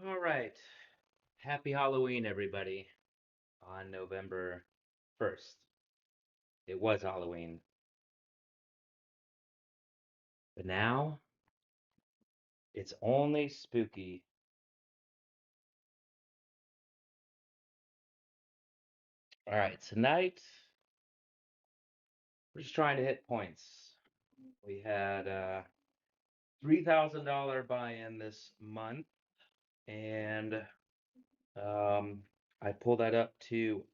All right. Happy Halloween, everybody, on November 1st. It was Halloween, but now it's only spooky. All right, tonight we're just trying to hit points. We had a $3,000 buy-in this month, and I pulled that up to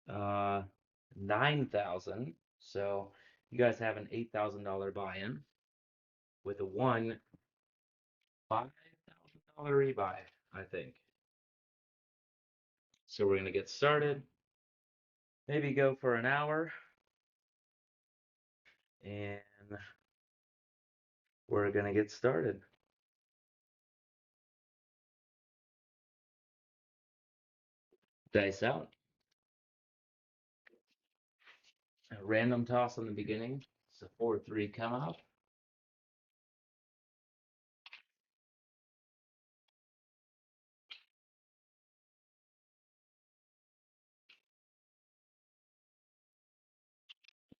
uh 9,000. So you guys have an $8,000 buy-in with a $5,000 rebuy, I think. So we're gonna get started. Maybe go for an hour, and we're gonna get started. Dice out. A random toss in the beginning. It's a 4-3 come out.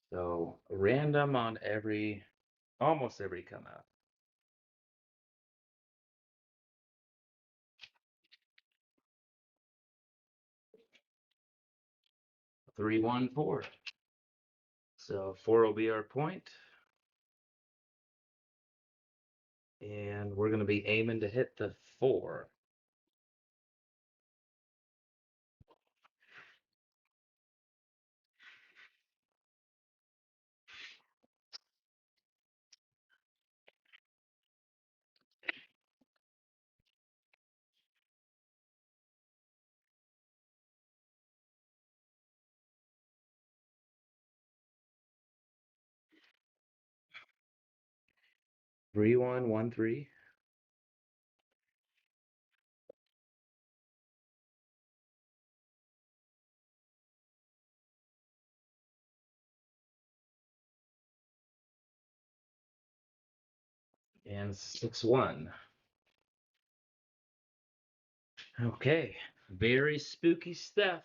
So random on almost every come out. 3-1-4. So 4 will be our point, and we're gonna be aiming to hit the 4. Three one one three and 6-1. Okay, very spooky stuff.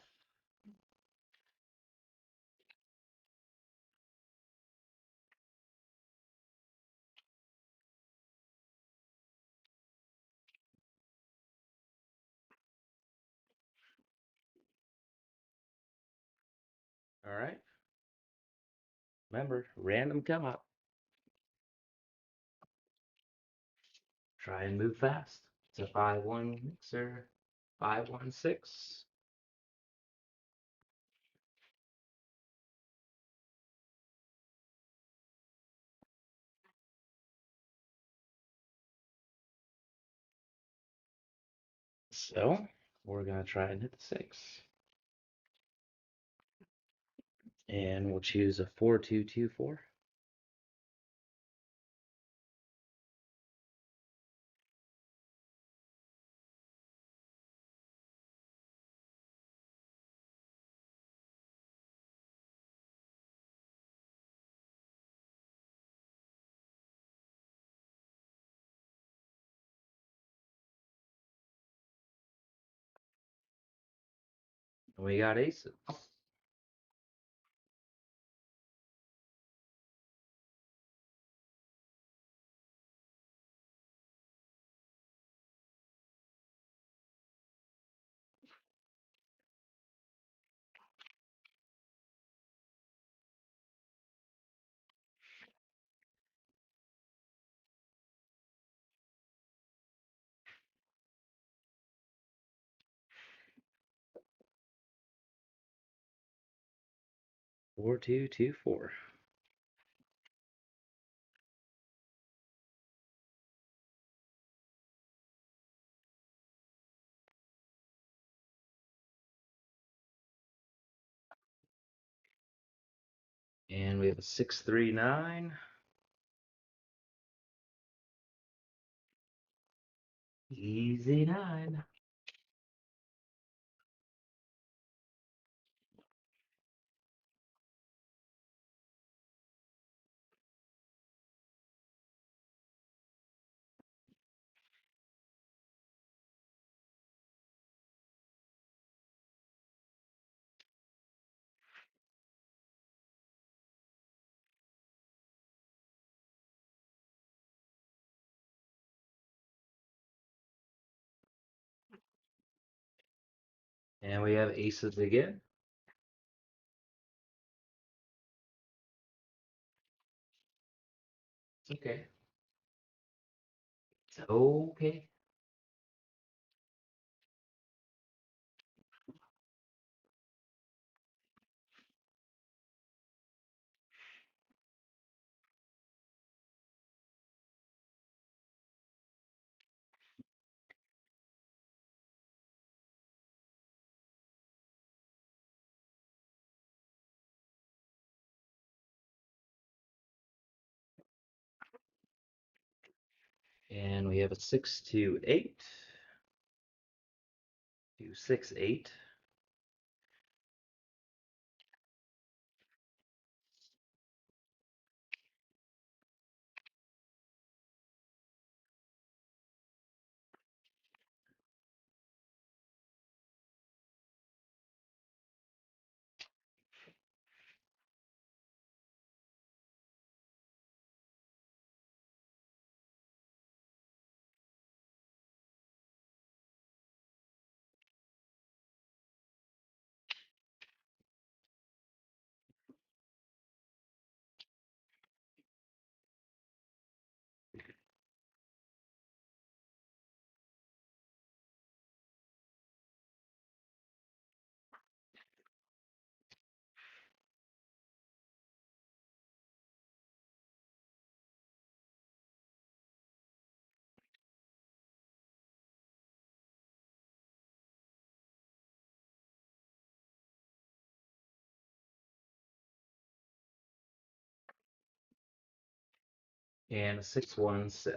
All right. Remember, random come up. Try and move fast. It's a 5-1 mixer. 5-1-6. So we're gonna try and hit the 6. And we'll choose a 4-2-2-4. And we got aces. 4-2-2-4. And we have a 6-3-9. Easy 9. And we have aces again. It's okay. It's okay. And we have a 6-2-8. 2-6-8. And a 6-1-7.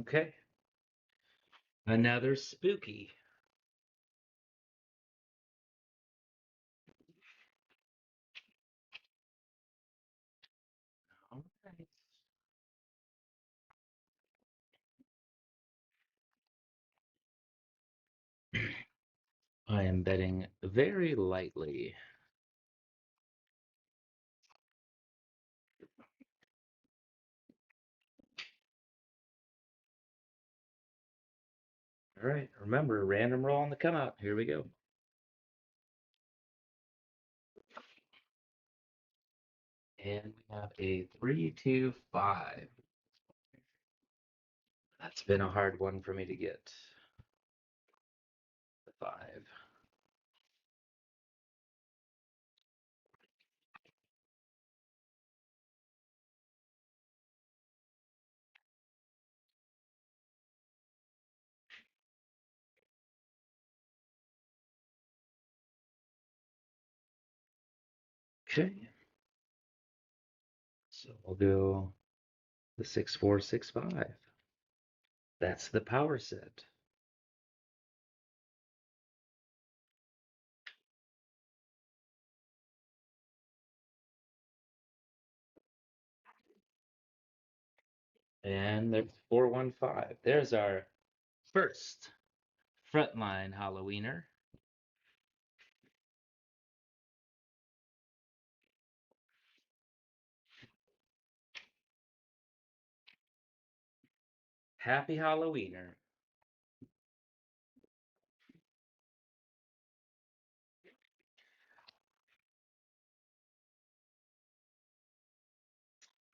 Okay. Another spooky. All right. I am betting very lightly. All right. Remember, random roll on the come out. Here we go. And we have a 3-2-5. That's been a hard one for me to get. The 5. Okay. So we'll go the 6-4-6-5. That's the power set. And there's 4-1-5. There's our first frontline Halloweener. Happy Halloweener.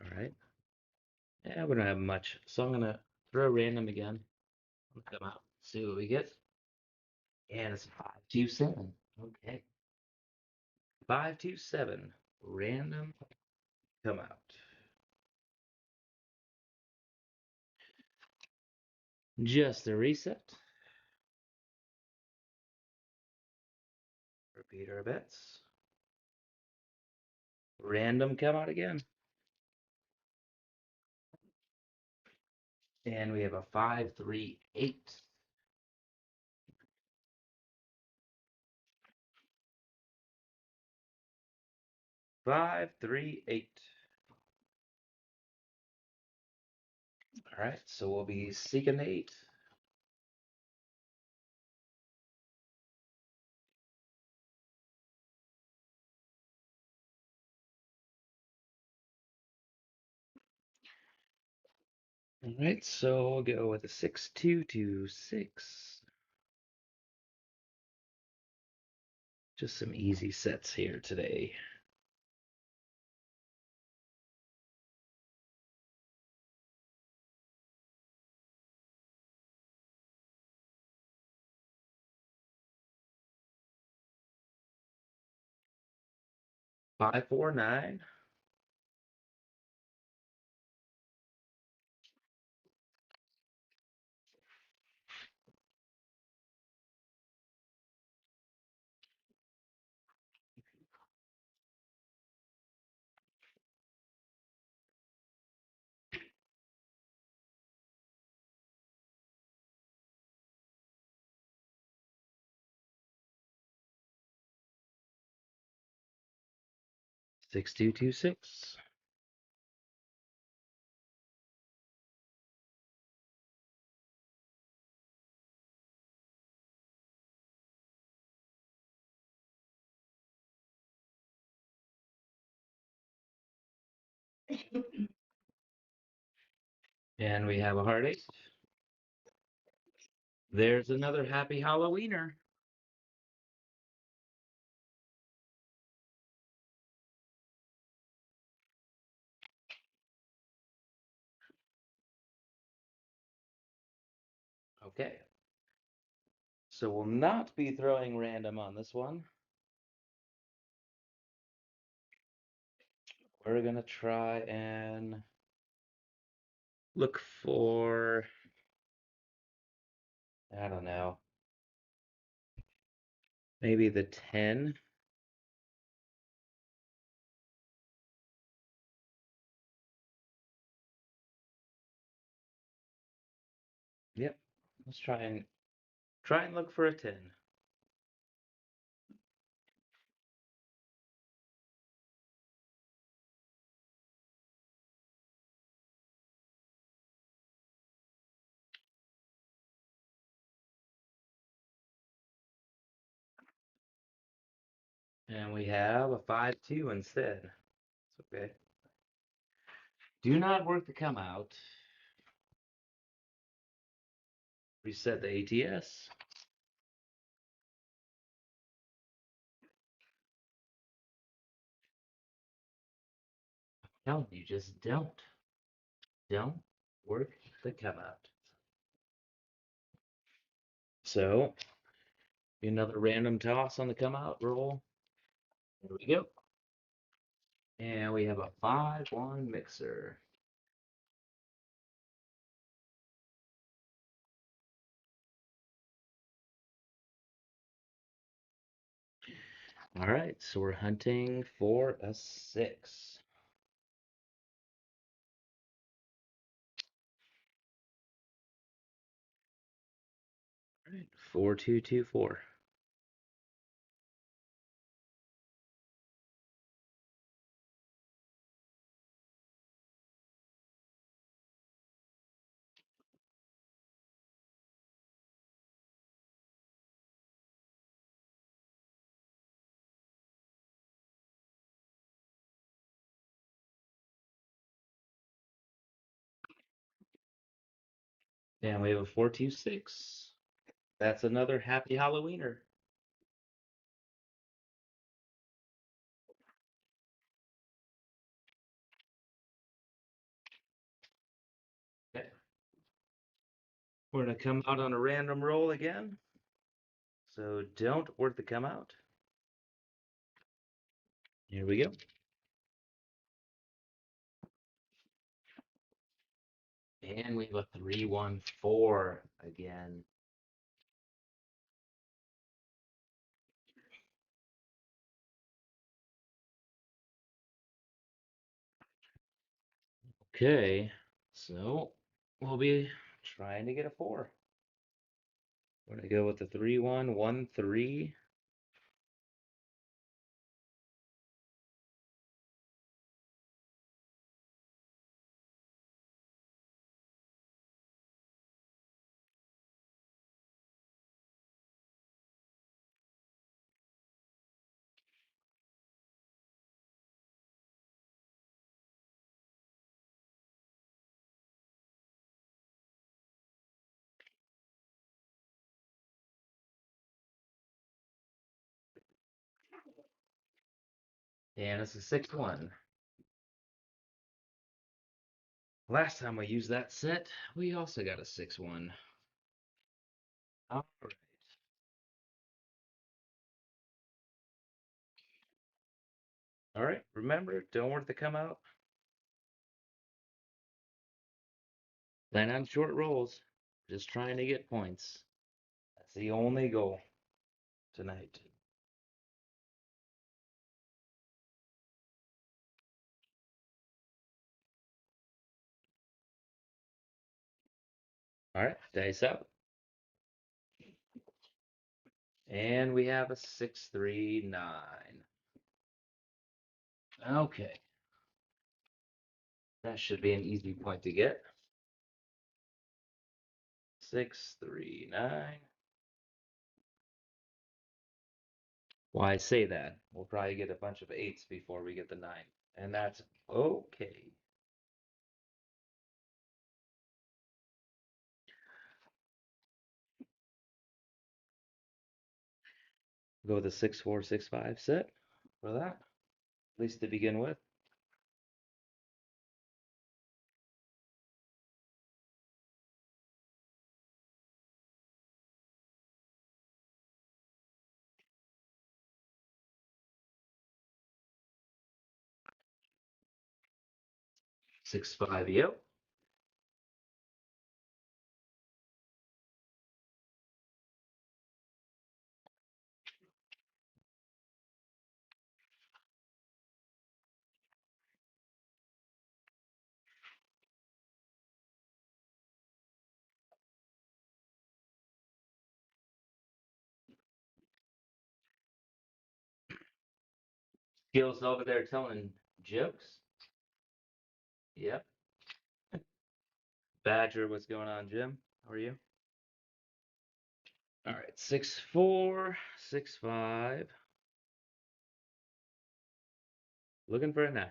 All right. Yeah, we don't have much. So I'm gonna throw random again. Come out. See what we get. And it's 5-2-7. Okay. 5-2-7. Random come out. Just a reset. Repeat our bets. Random come out again. And we have a 5-3-8. 5-3-8. All right, so we'll be seeking the 8. All right, so we'll go with a 6-2-2-6. Just some easy sets here today. Five, 4, 9. 6226. And we have a heart 8. There's another happy Halloweener. Okay. So we'll not be throwing random on this one. We're gonna try and look for, I don't know, maybe the 10. Yep. Let's try and look for a 10. And we have a 5-2 instead. It's okay. Do not work to come out. Reset the ATS. No, you just don't work the come out. So another random toss on the come out roll. There we go. And we have a 5-1 mixer. All right, so we're hunting for a 6. All right, 4-2-2-4. And we have a 4-2-6. That's another happy Halloweener. Okay. We're gonna come out on a random roll again. So don't work the come out. Here we go. And we have a 3-1-4 again. Okay, so we'll be trying to get a 4. We're gonna go with the 3-1-1-3. And it's a 6-1. Last time we used that set, we also got a 6-1. All right. All right. Remember, don't work to come out. Plan on short rolls. Just trying to get points. That's the only goal tonight. All right. Dice out. And we have a 6-3-9. Okay. That should be an easy point to get. 6-3-9. Why I say that? We'll probably get a bunch of 8s before we get the 9. And that's okay. Go with a 6-4-6-5 set for that, at least to begin with. 6-5, yep. Skills over there telling jokes. Yep. Badger, what's going on, Jim? How are you? All right, 6-4, 6-5. Looking for a 9.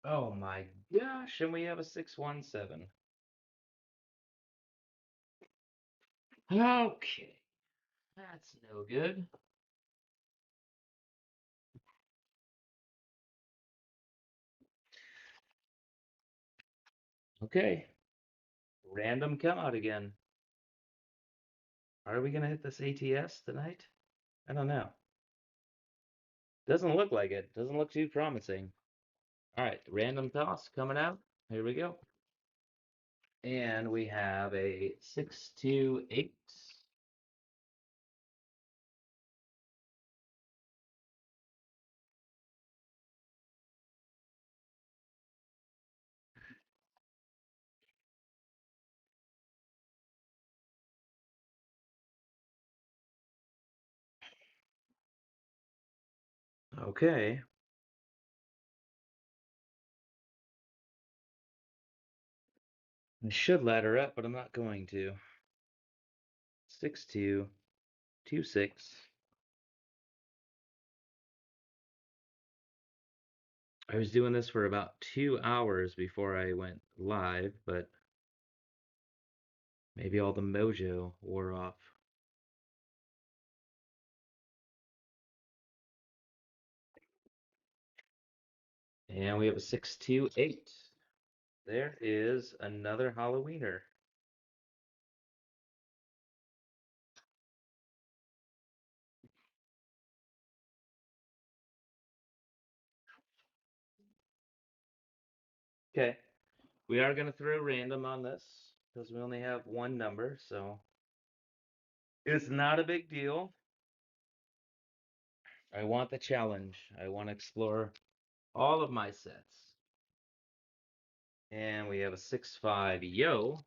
Oh my gosh, and we have a 6-1-7. Okay, that's no good. Okay, random come out again. Are we gonna hit this ATS tonight? I don't know. Doesn't look like it. Doesn't look too promising. All right, random toss coming out. Here we go. And we have a 6-2-8. Okay. I should ladder up, but I'm not going to. 6-2-2-6. I was doing this for about 2 hours before I went live, but maybe all the mojo wore off. And we have a 6-2-8. There is another Hallo-Weener. Okay. We are going to throw random on this because we only have one number, so it's not a big deal. I want the challenge. I want to explore all of my sets. And we have a 6-5 yo.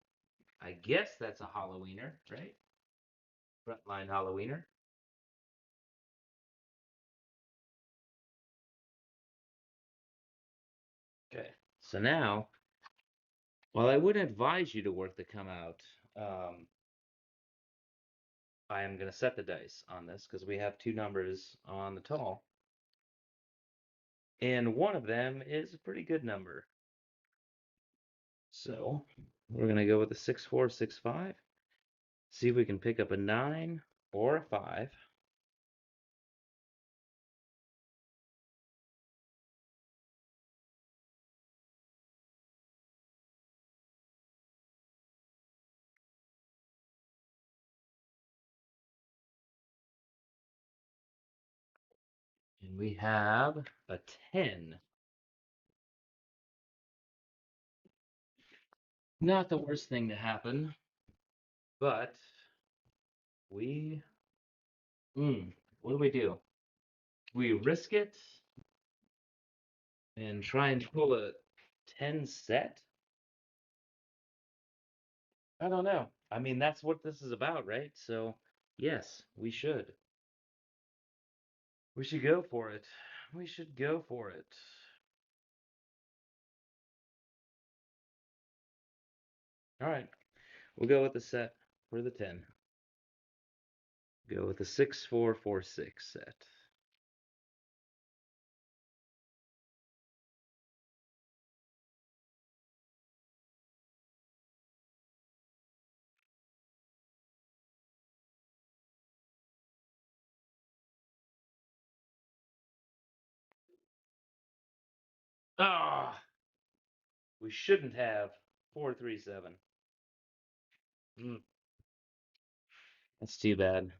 I guess that's a Hallo-Weener, right? Frontline Hallo-Weener. Okay. So now, while I would advise you to work the come out, I am going to set the dice on this because we have two numbers on the tall. and one of them is a pretty good number. So we're going to go with a 6465. See if we can pick up a 9 or a 5. And we have a 10. Not the worst thing to happen, but we. What do we do? We risk it and try and pull a 10 set? I don't know. I mean, that's what this is about, right? So, yes, we should. We should go for it. We should go for it. All right, we'll go with the set for the 10. Go with the 6446 set. Ah, we shouldn't have 437. Mm, that's too bad.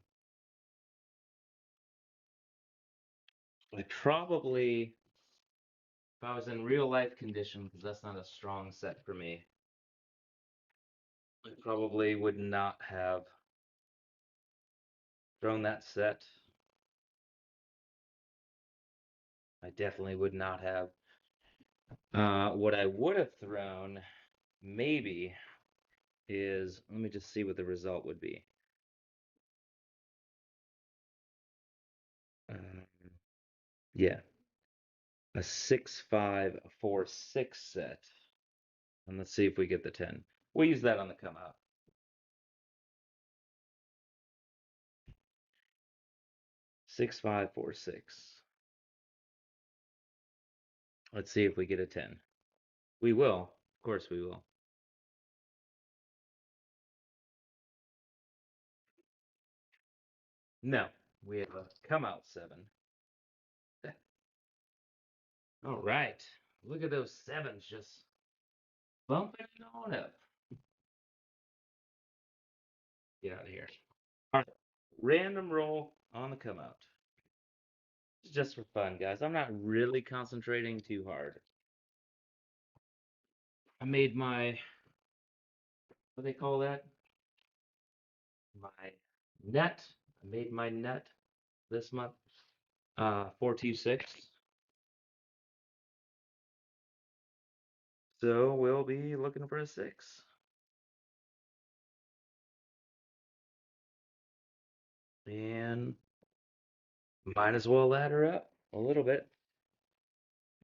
I probably, if I was in real life condition, because that's not a strong set for me, I probably would not have thrown that set. I definitely would not have. What I would have thrown, maybe, is let me just see what the result would be. Um, yeah, a 6546 set. And let's see if we get the 10. We'll use that on the come out. 6546. Let's see if we get a 10. We will. Of course we will. No, we have a come out 7. All right. Look at those 7s just bumping on up. Get out of here. All right. Random roll on the come out. It's just for fun, guys. I'm not really concentrating too hard. I made my, what do they call that? My net. I made my net this month. 426. So we'll be looking for a 6. And might as well ladder up a little bit.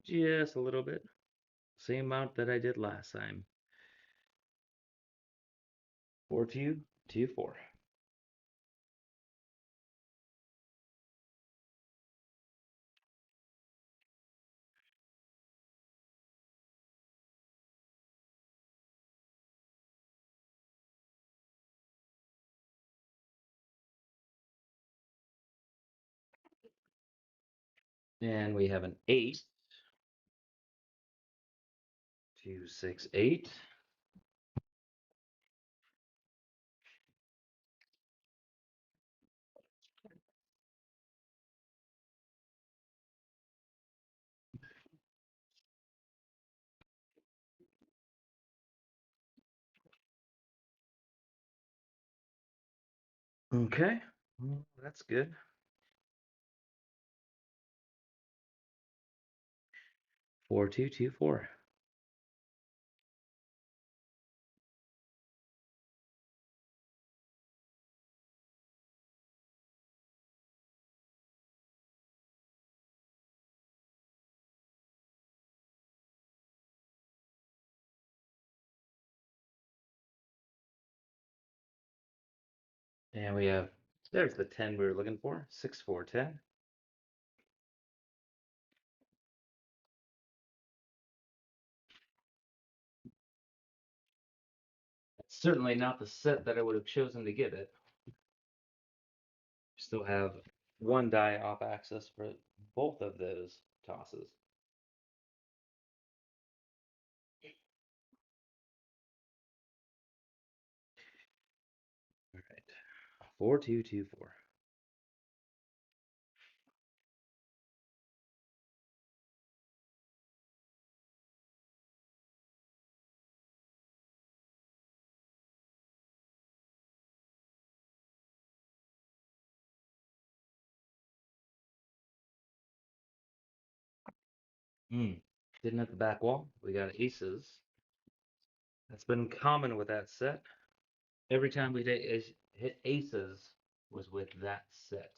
Just a little bit. Same amount that I did last time. 4224. And we have an 8. 268. Okay. Well, that's good. 4224. And we have, there's the 10 we were looking for. 6410. Certainly not the set that I would have chosen to get it. Still have one die off axis for both of those tosses. All right, 4224. Didn't hit the back wall. We got aces. That's been common with that set. Every time we hit aces was with that set.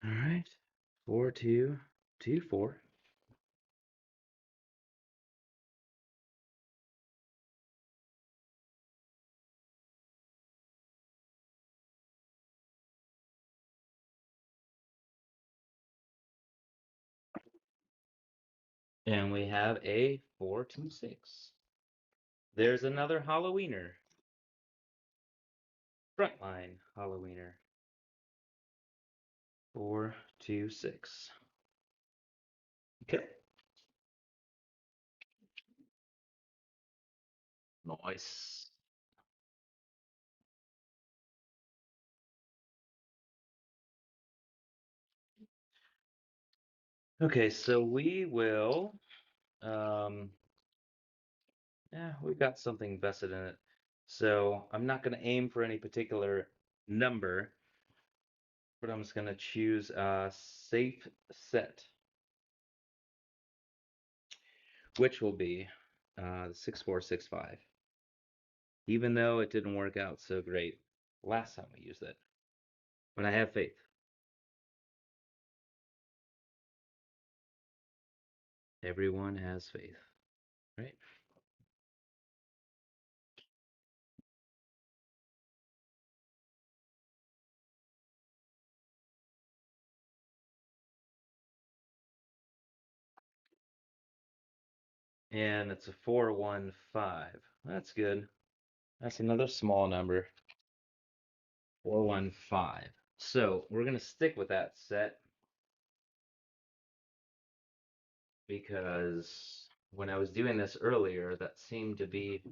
All right, 4224. And we have a 426. There's another Halloweener. Frontline Halloweener. 426. Okay. Nice. Okay, so we will yeah, we got something vested in it. So I'm not gonna aim for any particular number, but I'm just gonna choose a safe set, which will be 6465. Even though it didn't work out so great last time we used it. But I have faith. Everyone has faith, right? And it's a 415. That's good. That's another small number. 415. So we're gonna stick with that set because when I was doing this earlier, that seemed to be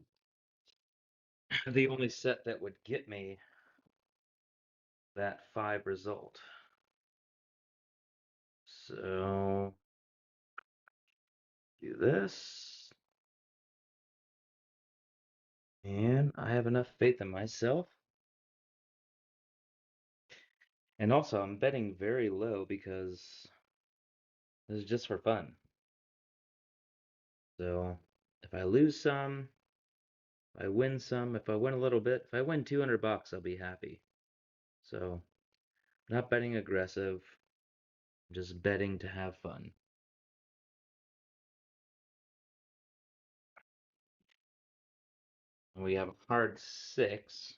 the only set that would get me that 5 result. So do this. And I have enough faith in myself. And also, I'm betting very low because this is just for fun. So if I lose some, if I win some, if I win a little bit, if I win 200 bucks, I'll be happy. So not betting aggressive, just betting to have fun. And we have a hard 6.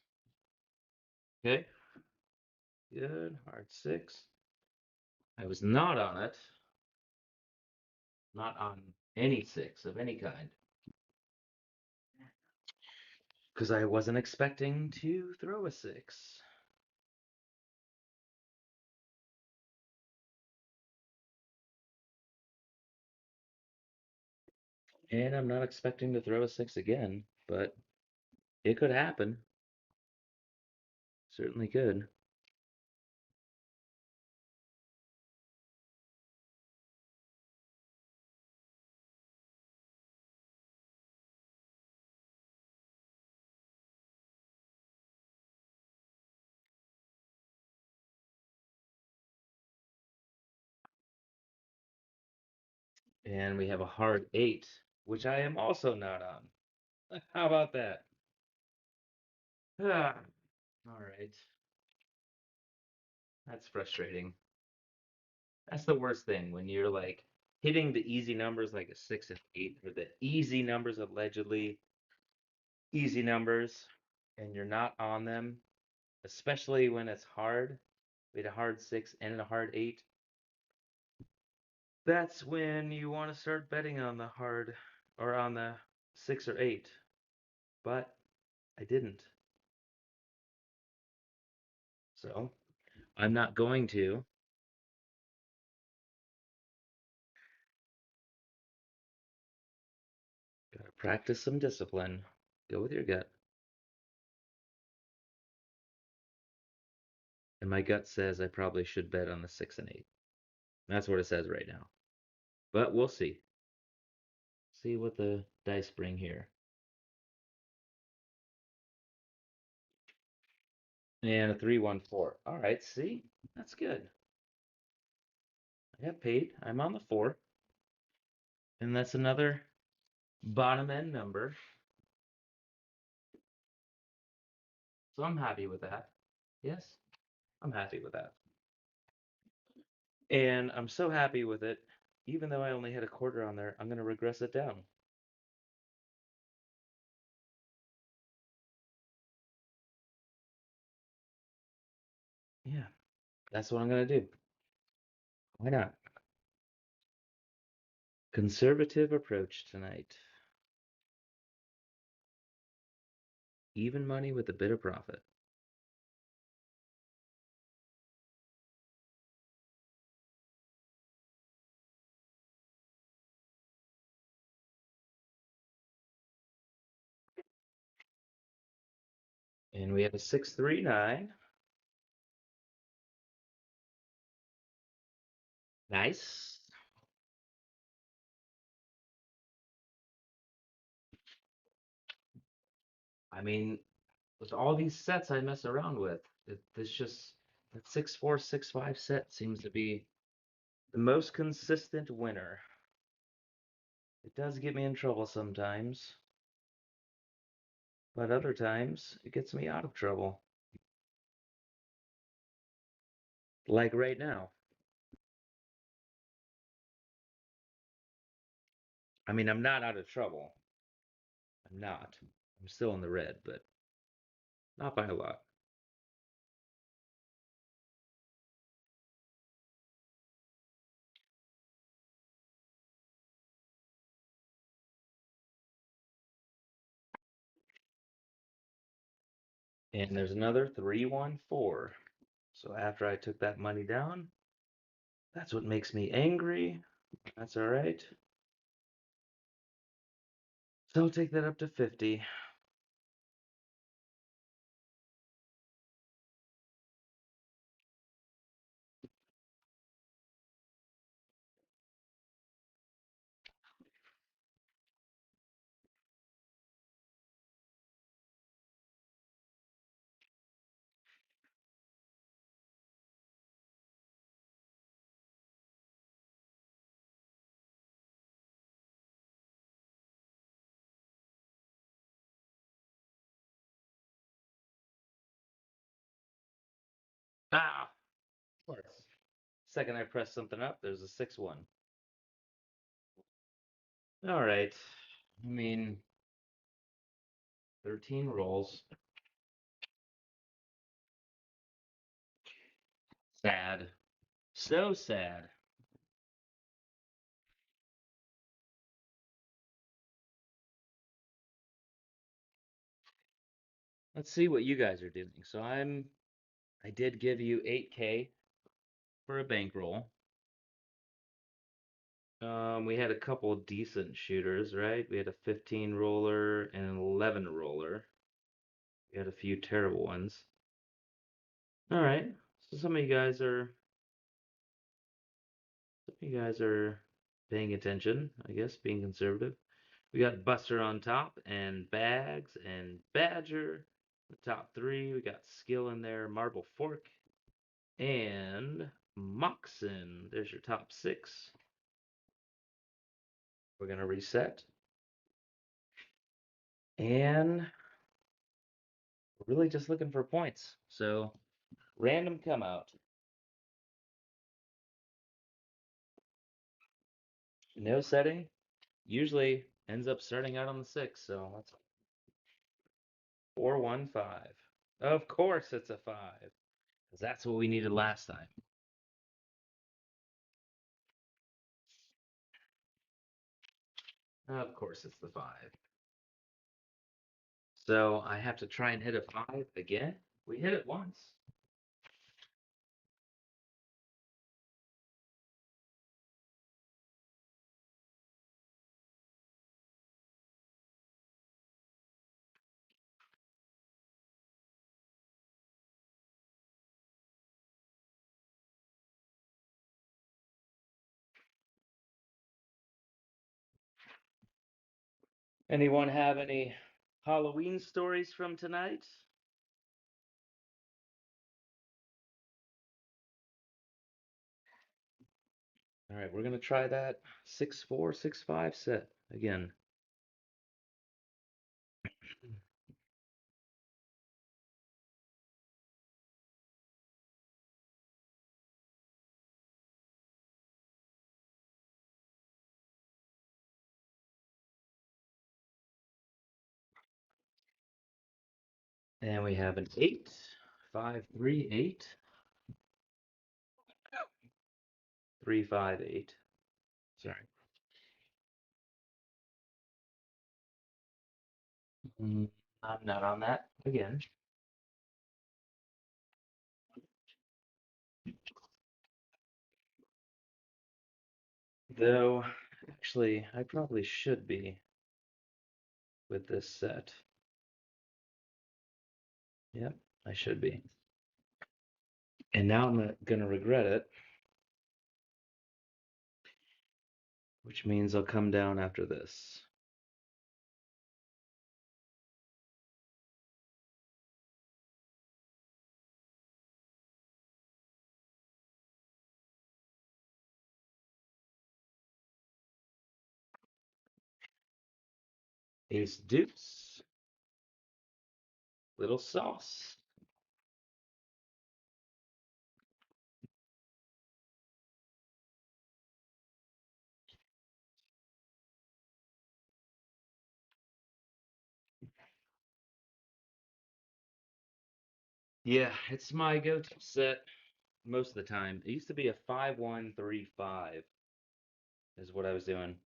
Okay, good, hard 6. I was not on it, not on any 6 of any kind, because I wasn't expecting to throw a 6. And I'm not expecting to throw a 6 again, but it could happen. Certainly could. And we have a hard 8, which I am also not on. How about that? Ah, all right. That's frustrating. That's the worst thing when you're like hitting the easy numbers like a 6 and 8, or the easy numbers allegedly easy numbers. and you're not on them, especially when it's hard, we had a hard 6 and a hard 8, that's when you want to start betting on the hard or on the 6 or 8. But I didn't. So I'm not going to. Gotta practice some discipline. Go with your gut. And my gut says I probably should bet on the 6 and 8. That's what it says right now. But we'll see. See what the dice bring here. And a 3-1-4. All right, see? That's good. I got paid. I'm on the 4. And that's another bottom end number. So I'm happy with that. Yes, I'm happy with that. And I'm so happy with it, even though I only had a quarter on there, I'm going to regress it down. Yeah, that's what I'm going to do. Why not? Conservative approach tonight. Even money with a bit of profit. And we have a 639. Nice. I mean, with all these sets I mess around with, this just that 6-4, 6-5 set seems to be the most consistent winner. It does get me in trouble sometimes, but other times it gets me out of trouble. Like right now. I mean, I'm not out of trouble. I'm not. I'm still in the red, but not by a lot. And there's another 3-1-4. So after I took that money down, that's what makes me angry. That's all right. So I'll take that up to 50. Ah, of course. Second I press something up, there's a 6-1. All right. I mean, 13 rolls. Sad. So sad. Let's see what you guys are doing. So I did give you 8K for a bankroll. We had a couple decent shooters, right? We had a 15 roller and an 11 roller. We had a few terrible ones. All right. So some of you guys are paying attention, I guess, being conservative. We got Buster on top and Bags and Badger. The top three. We got Skill in there, Marble Fork, and Moxon. There's your top six. We're gonna reset. And we're really just looking for points. So random come out. No setting. Usually ends up starting out on the 6, so that's 415. Of course it's a 5, because that's what we needed last time. Of course it's the 5. So I have to try and hit a 5 again. We hit it once. Anyone have any Halloween stories from tonight? All right, we're gonna try that 6-4, 6-5 set again. And we have an 8, 5, 3, 8, 3, 5, 8. Sorry. I'm not on that again. Though, actually, I probably should be with this set. Yep, I should be. And now I'm gonna regret it, which means I'll come down after this. Ace deuce, little sauce. Yeah, it's my go-to set most of the time. It used to be a 5-1-3-5 is what I was doing.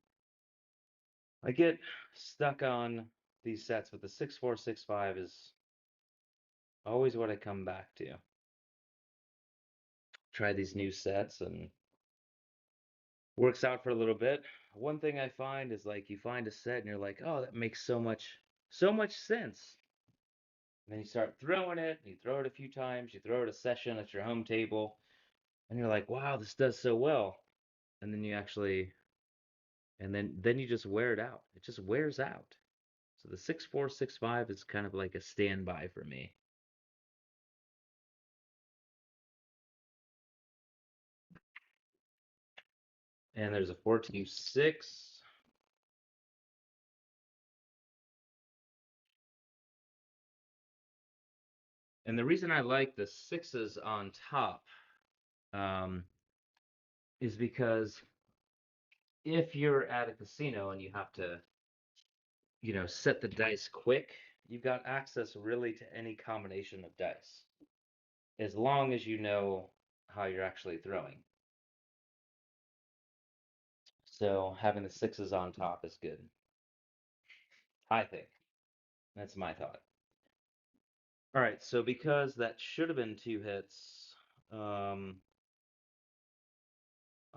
I get stuck on these sets, but the 6-4, 6-5 is always what I come back to. Try these new sets and works out for a little bit. One thing I find is like you find a set and you're like, oh, that makes so much sense. And then you start throwing it, and you throw it a few times, you throw it a session at your home table, and you're like, wow, this does so well. And then you actually, and then you just wear it out. It just wears out. So the 6-4, 6-5 is kind of like a standby for me. And there's a 4-2-6. And the reason I like the sixes on top um, is because if you're at a casino and you have to, set the dice quick, you've got access really to any combination of dice, as long as you know how you're actually throwing. So having the sixes on top is good, I think. That's my thought. All right, so because that should have been 2 hits, um,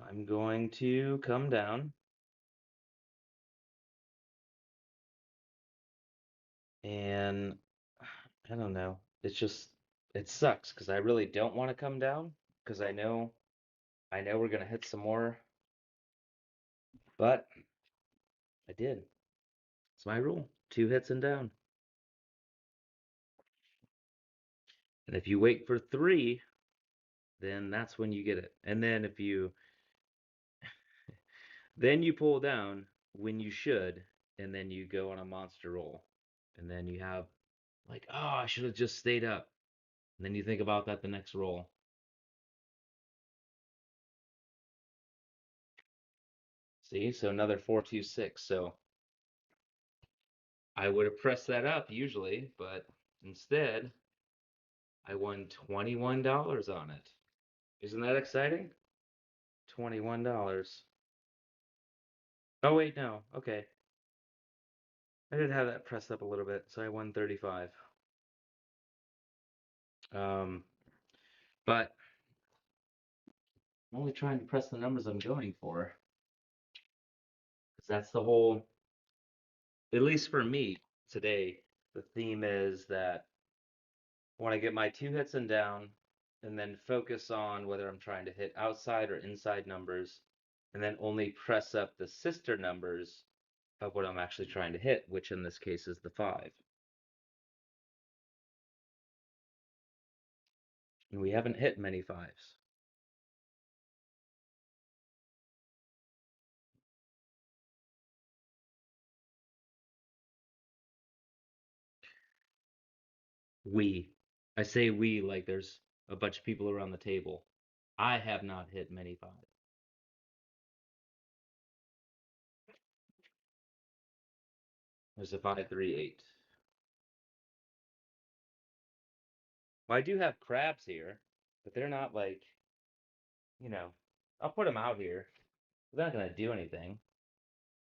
I'm going to come down and I don't know. It sucks because I really don't want to come down because I know we're gonna hit some more, but I did. It's my rule. 2 hits and down. And if you wait for 3, then that's when you get it. And then if you then you pull down when you should, and then you go on a monster roll. And then you have like, oh, I should have just stayed up. And then you think about that the next roll. See, so another 4-2-6. So I would have pressed that up usually, but Instead, I won $21 on it. Isn't that exciting? $21. Oh wait, no. Okay. I did have that pressed up a little bit, so I won 35. Um, but I'm only trying to press the numbers I'm going for. Because that's the whole, at least for me today, the theme is that I want to get my two hits and down and then focus on whether I'm trying to hit outside or inside numbers and then only press up the sister numbers of what I'm actually trying to hit, which in this case is the 5. And we haven't hit many 5s. We. I say we like there's a bunch of people around the table. I have not hit many 5. There's a 5, 3, 8. Well, I do have crabs here, but they're not like, you know, I'll put them out here. They're not going to do anything.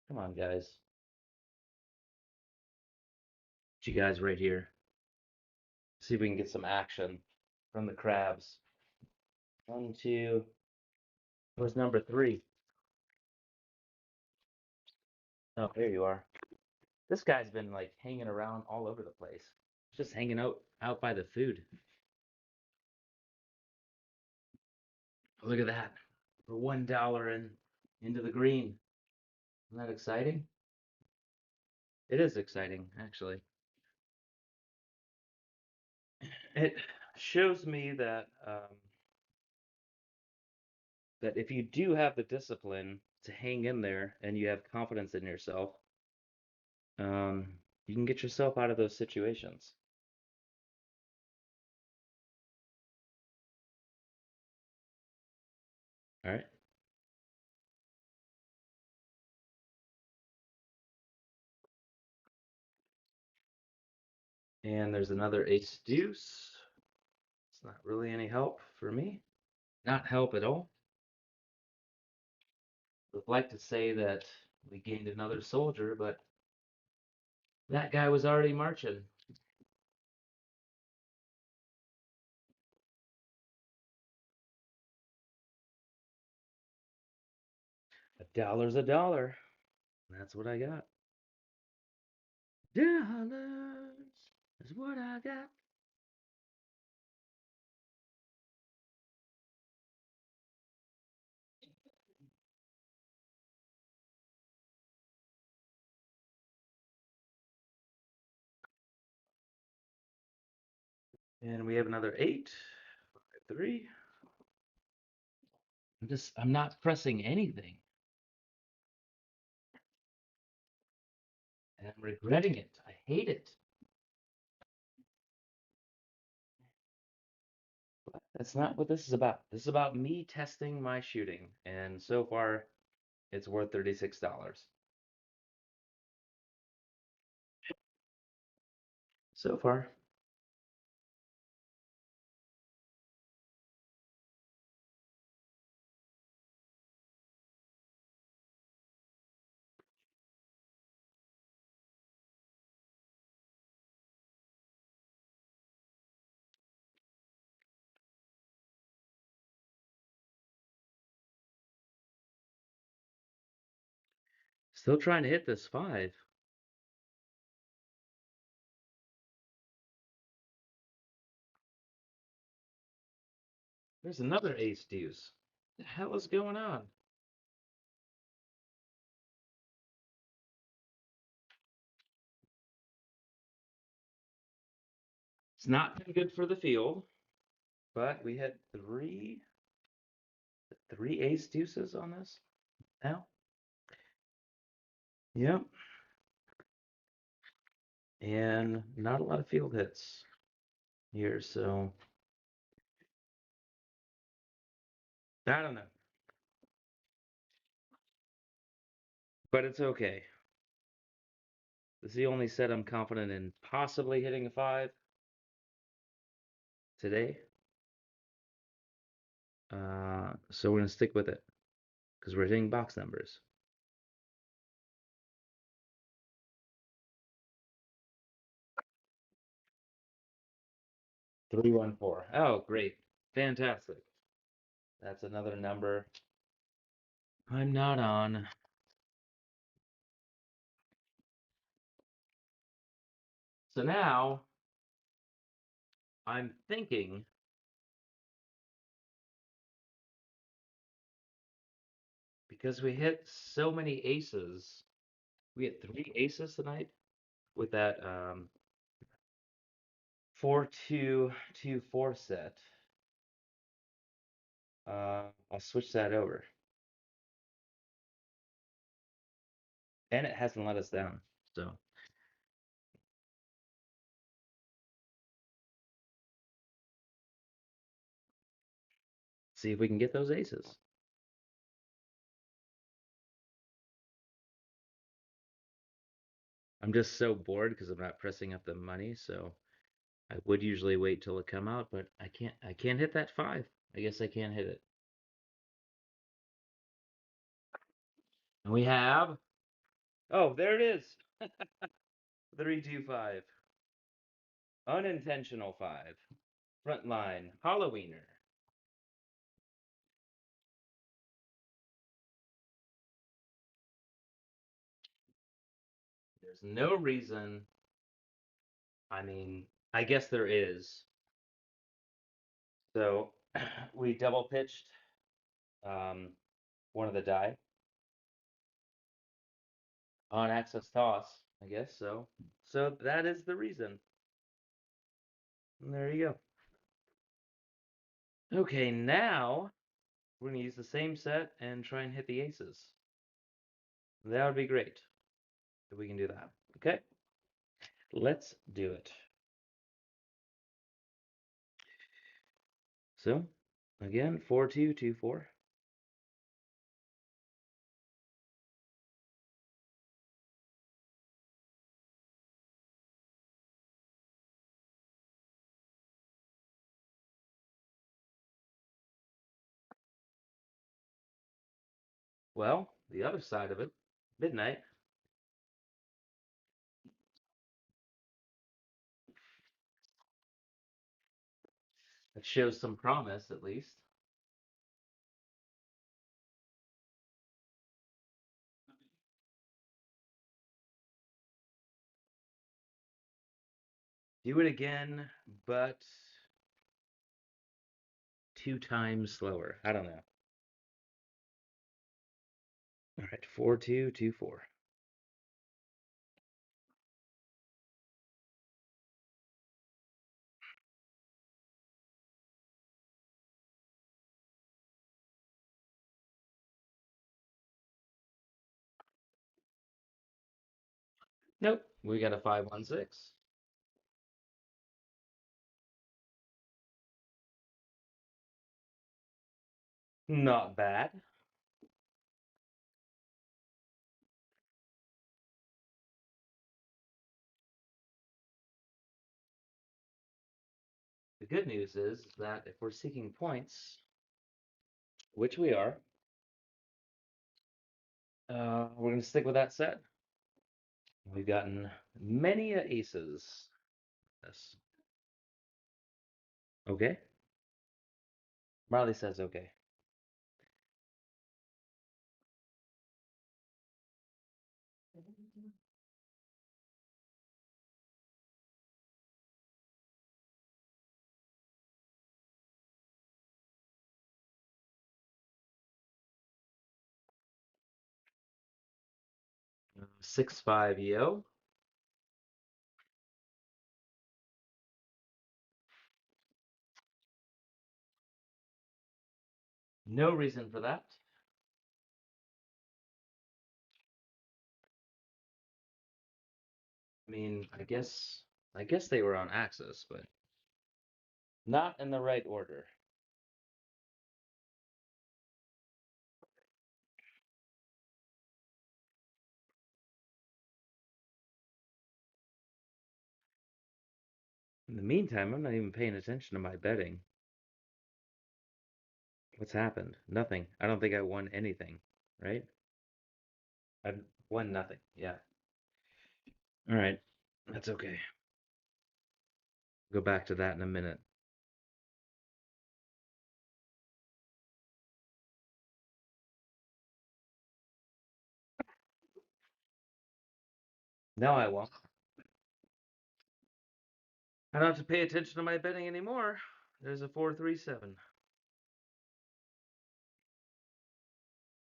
Come on, guys. You guys right here. See if we can get some action from the crabs. 1, 2. Where's number 3? Oh, there you are. This guy's been like hanging around all over the place. Just hanging out by the food. Look at that. For $1 and into the green. Isn't that exciting? It is exciting, actually. It shows me that if you do have the discipline to hang in there and you have confidence in yourself, um, you can get yourself out of those situations. All right. And there's another ace deuce. It's not really any help for me. Not help at all. Would like to say that we gained another soldier, but that guy was already marching. $1's a dollar. That's what I got. Dollars is what I got. And we have another 8. 5, 3. I'm not pressing anything. And I'm regretting it. I hate it. But that's not what this is about. This is about me testing my shooting. And so far, it's worth $36. So far. Still trying to hit this 5. There's another ace deuce. What the hell is going on? It's not been good for the field, but we had three ace deuces on this now. Yep. And not a lot of field hits here, so I don't know. But it's okay. This is the only set I'm confident in possibly hitting a 5. today. So we're gonna stick with it because we're hitting box numbers. 314. Oh, great. Fantastic. That's another number I'm not on. So now I'm thinking because we hit so many aces, we hit 3 aces tonight with that 4-2-2-4 set. I'll switch that over. And it hasn't let us down. So see if we can get those aces. I'm just so bored because I'm not pressing up the money, so I would usually wait till it come out, but I can't hit that 5. I guess I can't hit it. And we have, oh, there it is. 325. Unintentional 5. Frontline, Hallo-Weener. There's no reason. I mean, I guess there is. So we double pitched um, one of the die on access toss, I guess so. So that is the reason. And there you go. Okay, now we're gonna use the same set and try and hit the aces. That would be great if we can do that. Okay, let's do it. So again, 4-2-2-4. Well, the other side of it, midnight. That shows some promise at least. Do it again, but 2 times slower. I don't know. All right, 4-2-2-4. Nope, we got a 5-1-6. Not bad. The good news is that if we're seeking points, which we are, we're going to stick with that set. We've gotten many aces. Yes. Okay. Marley says okay. Mm-hmm. 6-5 yo. No reason for that. I mean, I guess they were on axis, but not in the right order. In the meantime, I'm not even paying attention to my betting. What's happened? Nothing. I don't think I won anything, right? I won nothing. Yeah. All right. That's okay. Go back to that in a minute. No, I won't. I don't have to pay attention to my betting anymore. There's a 437.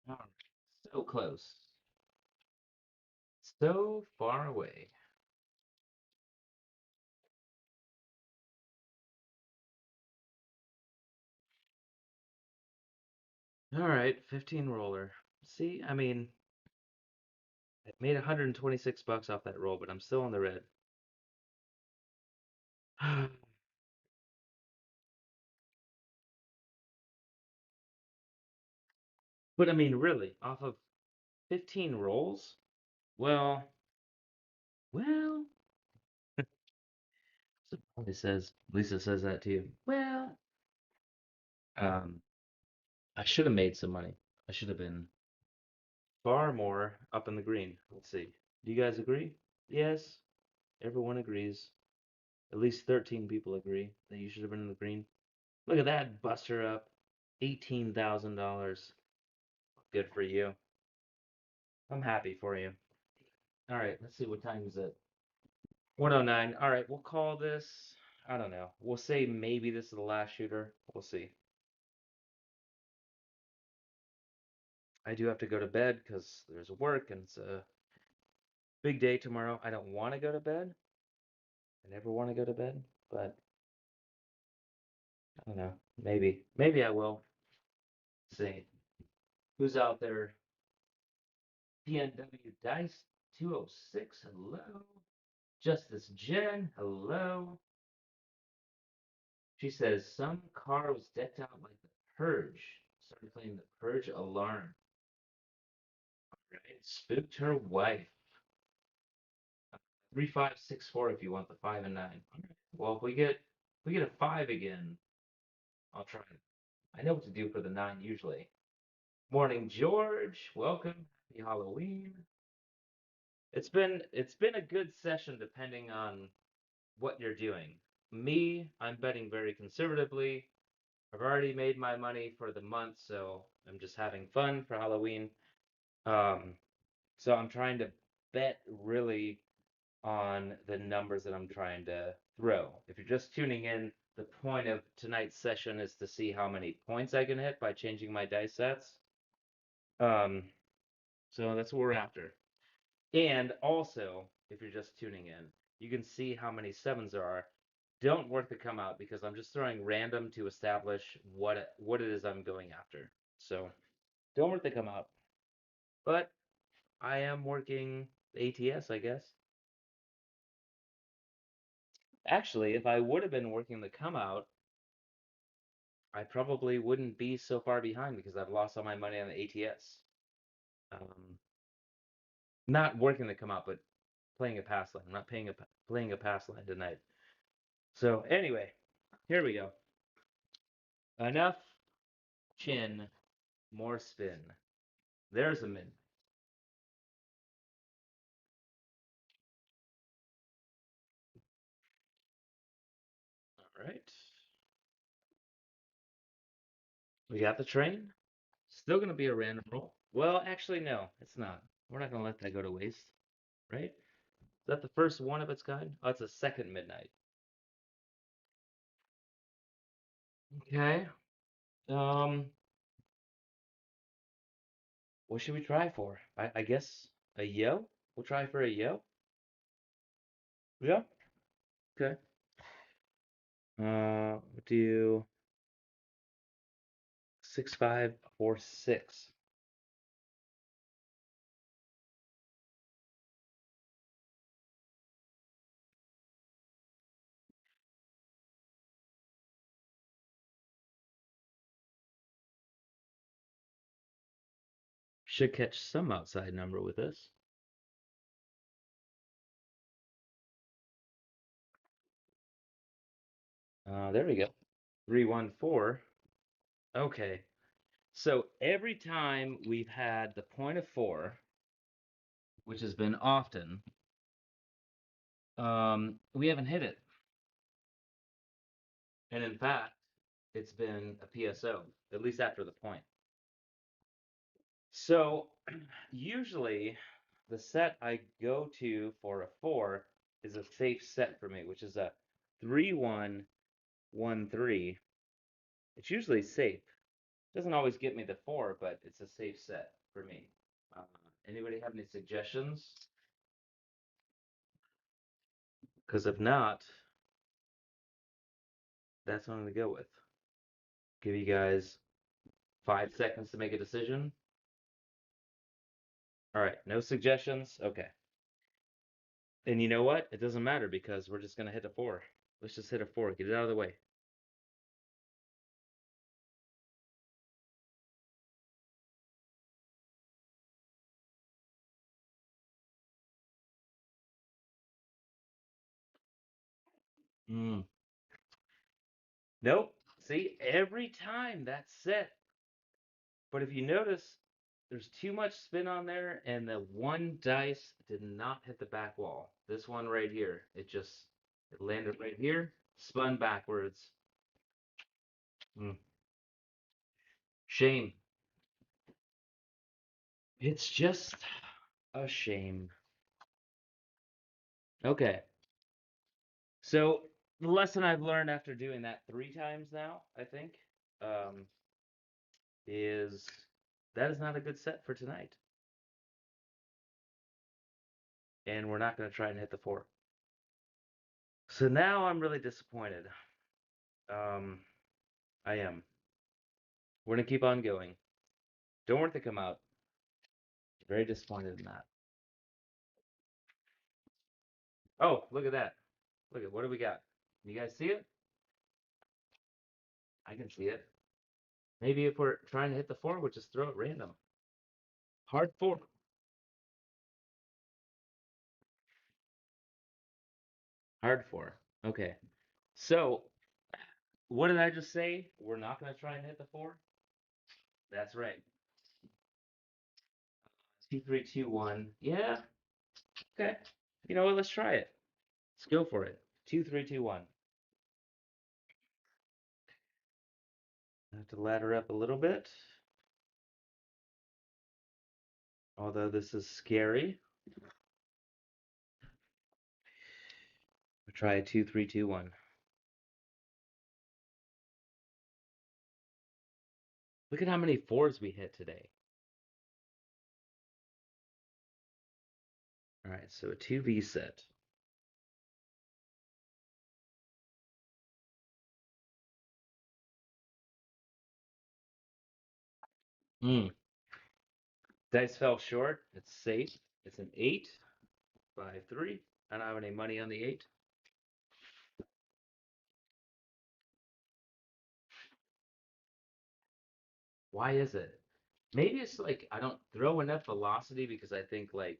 Oh, so close. So far away. All right, 15 roller. See, I mean, I made 126 bucks off that roll, but I'm still in the red. But I mean, really, off of 15 rolls? Well, well, Lisa says that to you. Well, um, I should have made some money. I should have been far more up in the green. Let's see. Do you guys agree? Yes, everyone agrees. At least 13 people agree that you should have been in the green. Look at that, Buster up $18,000. Good for you. I'm happy for you. All right, let's see what time is it. 109. All right, we'll call this. I don't know. We'll say maybe this is the last shooter. We'll see. I do have to go to bed because there's work and it's a big day tomorrow. I don't want to go to bed. I never want to go to bed, but I don't know. Maybe. Maybe I will. See. Who's out there? PNW Dice 206. Hello. Justice Jen. Hello. She says some car was decked out like the Purge. Started playing the Purge alarm. Right? Spooked her wife. 3564 if you want the 5 and 9. All right. Well, if we get a 5 again, I'll try it. I know what to do for the 9 usually. Morning, George. Welcome. Happy Halloween. It's been a good session depending on what you're doing. Me, I'm betting very conservatively. I've already made my money for the month, so I'm just having fun for Halloween. Um, so I'm trying to bet really on the numbers that I'm trying to throw. If you're just tuning in, the point of tonight's session is to see how many points I can hit by changing my dice sets. Um, so that's what we're after. And also, if you're just tuning in, you can see how many sevens there are. Don't work to come out because I'm just throwing random to establish what it is I'm going after. So don't work to come out. But I am working ATS, I guess. Actually, if I would have been working the come out, I probably wouldn't be so far behind because I've lost all my money on the ATS. Um, not working the come out, but playing a pass line. I'm not playing a pass line tonight. So anyway, here we go. Enough chin, more spin. There's a min. All right. We got the train. Still gonna be a random roll. Well, actually, no, it's not. We're not gonna let that go to waste, right? Is that the first one of its kind? Oh, it's a second midnight. Okay. Um, what should we try for? I guess a yo? We'll try for a yo. Yeah. Okay. We'll do 6546. Should catch some outside number with this. There we go. 314. Okay. So every time we've had the point of 4, which has been often, we haven't hit it. And in fact, it's been a PSO, at least after the point. So usually the set I go to for a 4 is a safe set for me, which is a 3-1-1-3. It's usually safe. Doesn't always get me the 4, but it's a safe set for me. Uh, Anybody have any suggestions? Because if not, that's what I'm going to go with. Give you guys 5 seconds to make a decision. All right, no suggestions? Okay. And you know what? It doesn't matter because we're just going to hit a 4. Let's just hit a 4. Get it out of the way. Mm. Nope. See, every time that's set. But if you notice, there's too much spin on there, and the one dice did not hit the back wall. This one right here, it landed right here, spun backwards. Mm. Shame. It's just a shame. Okay. So the lesson I've learned after doing that 3 times now, I think, um, is that is not a good set for tonight. And we're not going to try and hit the 4. So now I'm really disappointed. Um, I am. We're going to keep on going. Don't want it to come out. Very disappointed in that. Oh, look at that. Look at what do we got? You guys see it? I can see it. Maybe if we're trying to hit the 4, we'll just throw it random. Hard 4. Hard 4. Okay. So, what did I just say? We're not going to try and hit the 4? That's right. 2, 3, 2, 1. Yeah. Okay. You know what? Let's try it. Let's go for it. 2, 3, 2, 1. I have to ladder up a little bit. Although this is scary. We'll try a 2, 3, 2, 1. Look at how many 4s we hit today. All right, so a 2V set. Hmm. Dice fell short. It's safe. It's an 8, 5, 3. I don't have any money on the 8. Why is it? Maybe it's like I don't throw enough velocity because I think like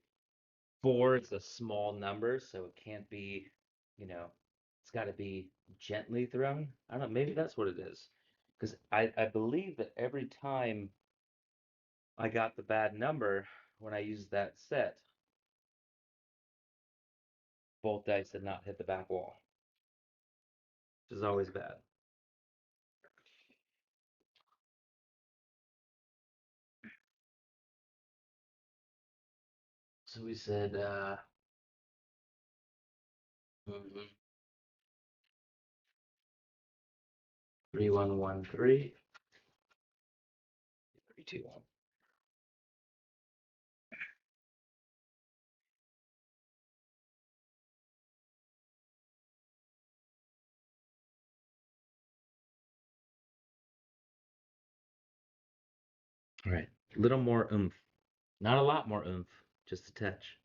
4 is a small number, so it can't be, you know, it's got to be gently thrown. I don't know. Maybe that's what it is. Because I believe that every time I got the bad number when I used that set, both dice did not hit the back wall, which is always bad. So we said, 3-1-1-3, 3-2-1. All right, a little more oomph. Not a lot more oomph, just a touch.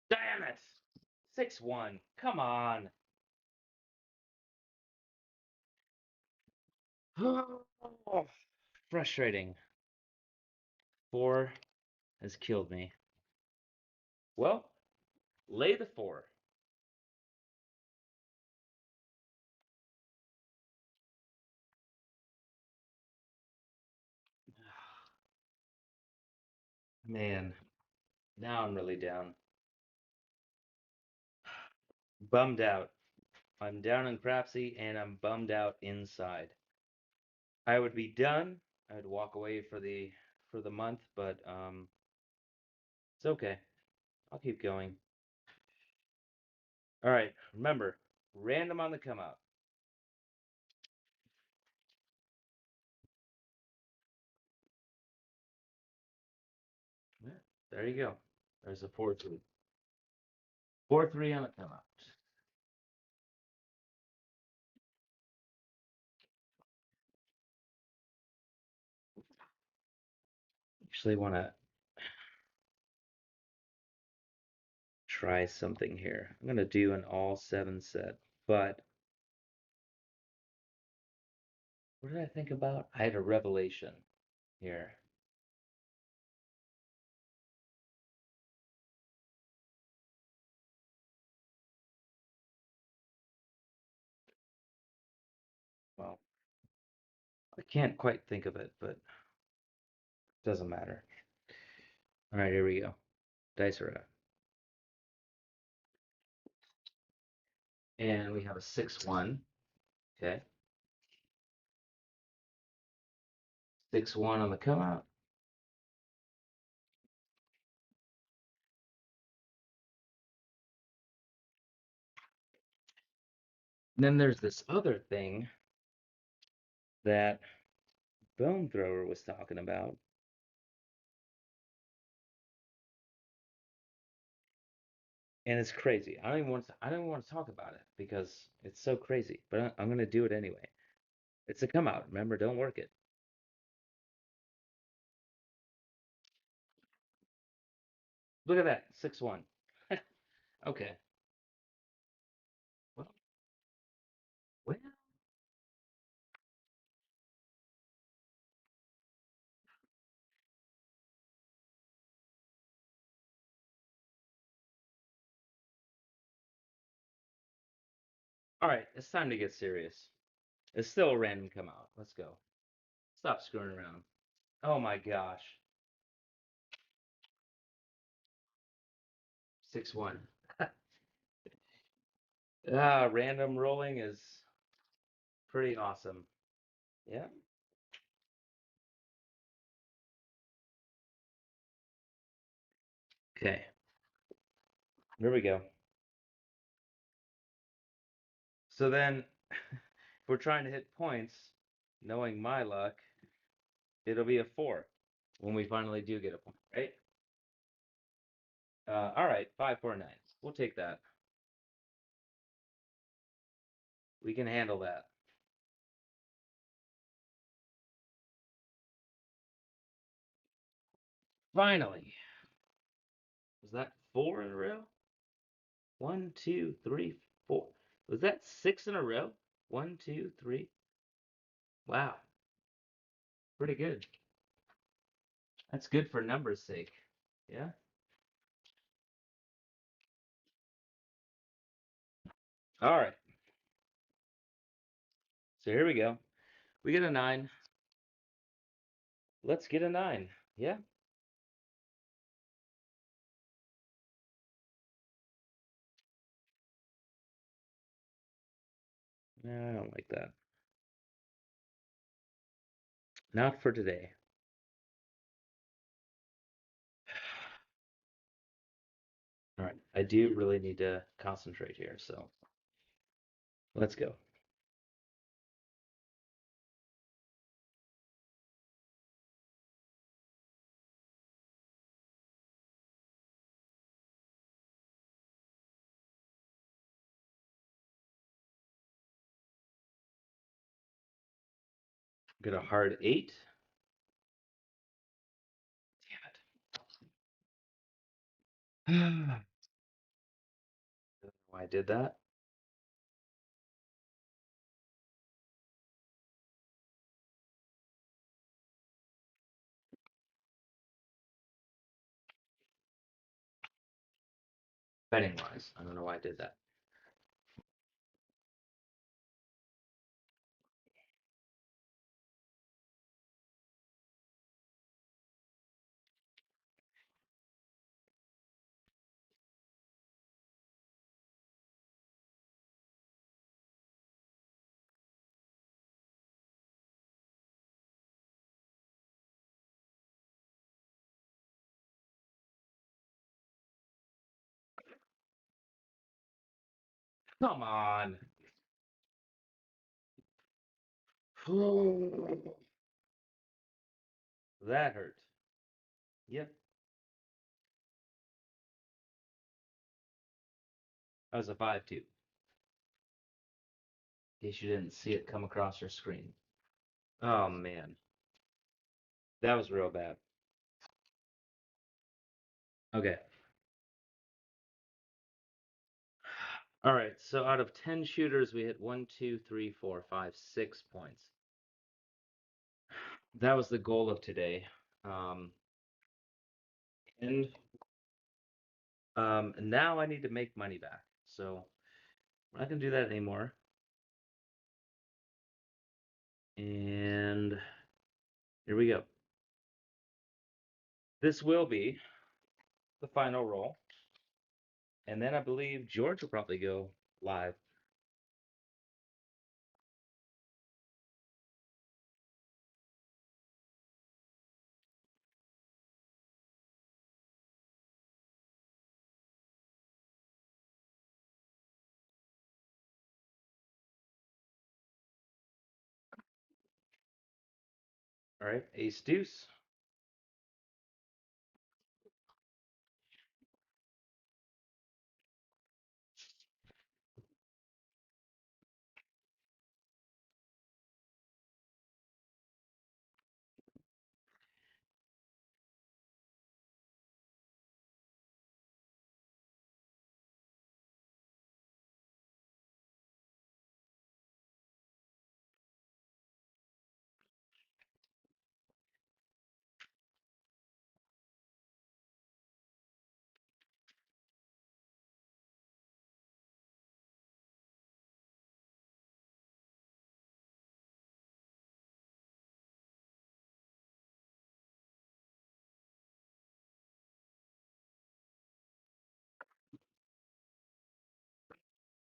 Damn it! 6-1. Come on. Oh, frustrating. 4 has killed me. Well, Lay the 4. Man, now I'm really down. Bummed out. I'm down in Crapsy and I'm bummed out inside. I would be done. I'd walk away for the month, but it's okay. I'll keep going. All right, remember, random on the come out. Yeah, there you go. There's a 4-3. 4-3 on the come out. Actually want to try something here. I'm going to do an all 7 set, but what did I think about? I had a revelation here. Well, I can't quite think of it, but it doesn't matter. All right, here we go. Dice are out. And we have a 6-1. Okay. 6-1 on the come out. And then there's this other thing that Bone Thrower was talking about. And it's crazy. I don't even want to talk about it because it's so crazy, but I'm going to do it anyway. It's a come out. Remember, don't work it. Look at that. 6-1. Okay. Well, well, all right. It's time to get serious. It's still a random come out. Let's go. Stop screwing around. Oh my gosh. 6-1. Random rolling is pretty awesome. Yeah. Okay. Here we go. So then, if we're trying to hit points, knowing my luck, it'll be a 4 when we finally do get a point, right? All right, 5-4-9. We'll take that. We can handle that. Finally. Was that 4 in a row? 1, 2, 3, 4. Was that 6 in a row? 1, 2, 3. Wow. Pretty good. That's good for numbers' sake. Yeah. All right. So here we go. We get a 9. Let's get a 9. Yeah. No, I don't like that. Not for today. All right. I do really need to concentrate here, so let's go. Get a hard 8. Damn it. I don't know why I did that. betting wise. I don't know why I did that. Come on. That hurt. Yep. That was a 5-2. In case you didn't see it come across your screen. Oh man. That was real bad. Okay. All right. So out of 10 shooters, we hit 1, 2, 3, 4, 5, 6 points. That was the goal of today. Um, and now I need to make money back. So we're not gonna do that anymore. And here we go. This will be the final roll. And then I believe George will probably go live. All right, ace deuce.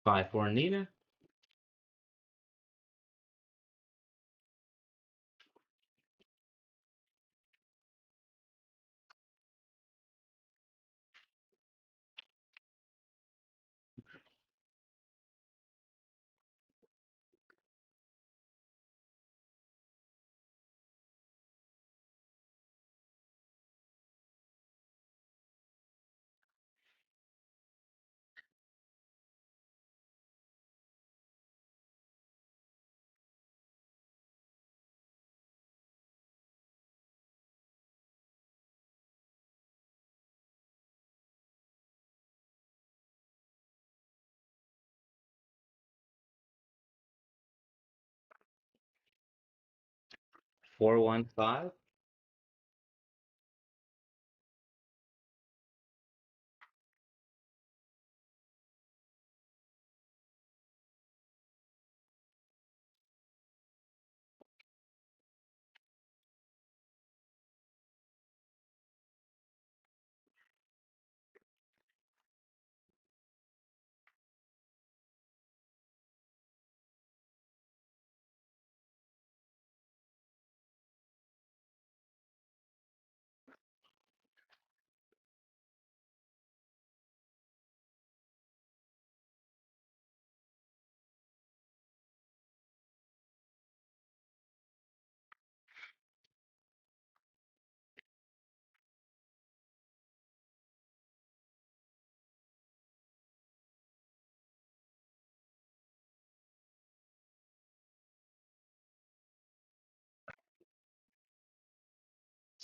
Five for Nina. Four, one, five.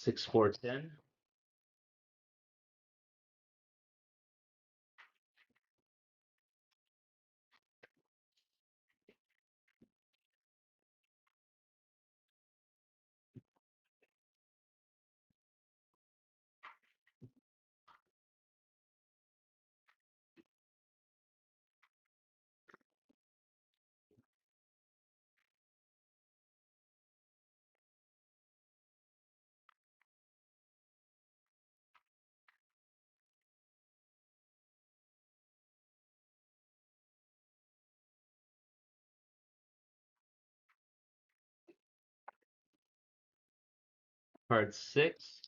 Six, four, 10. card 6.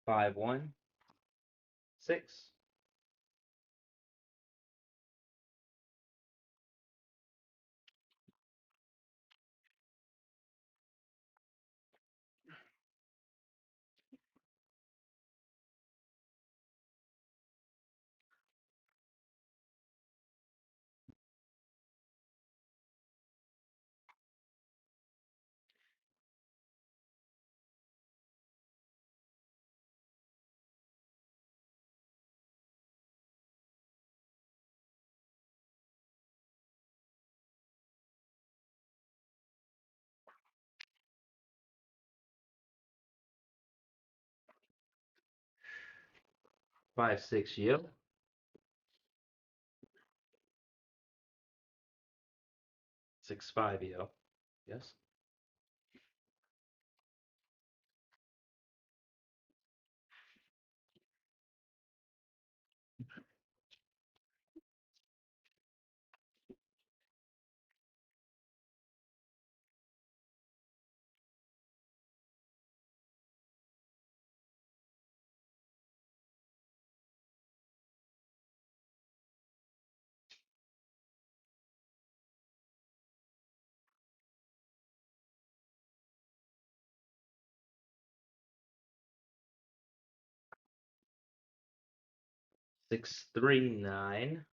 Five, 1, 6. 5, 6 yield. 6, 5 yield. Yes. Six, 3, 9.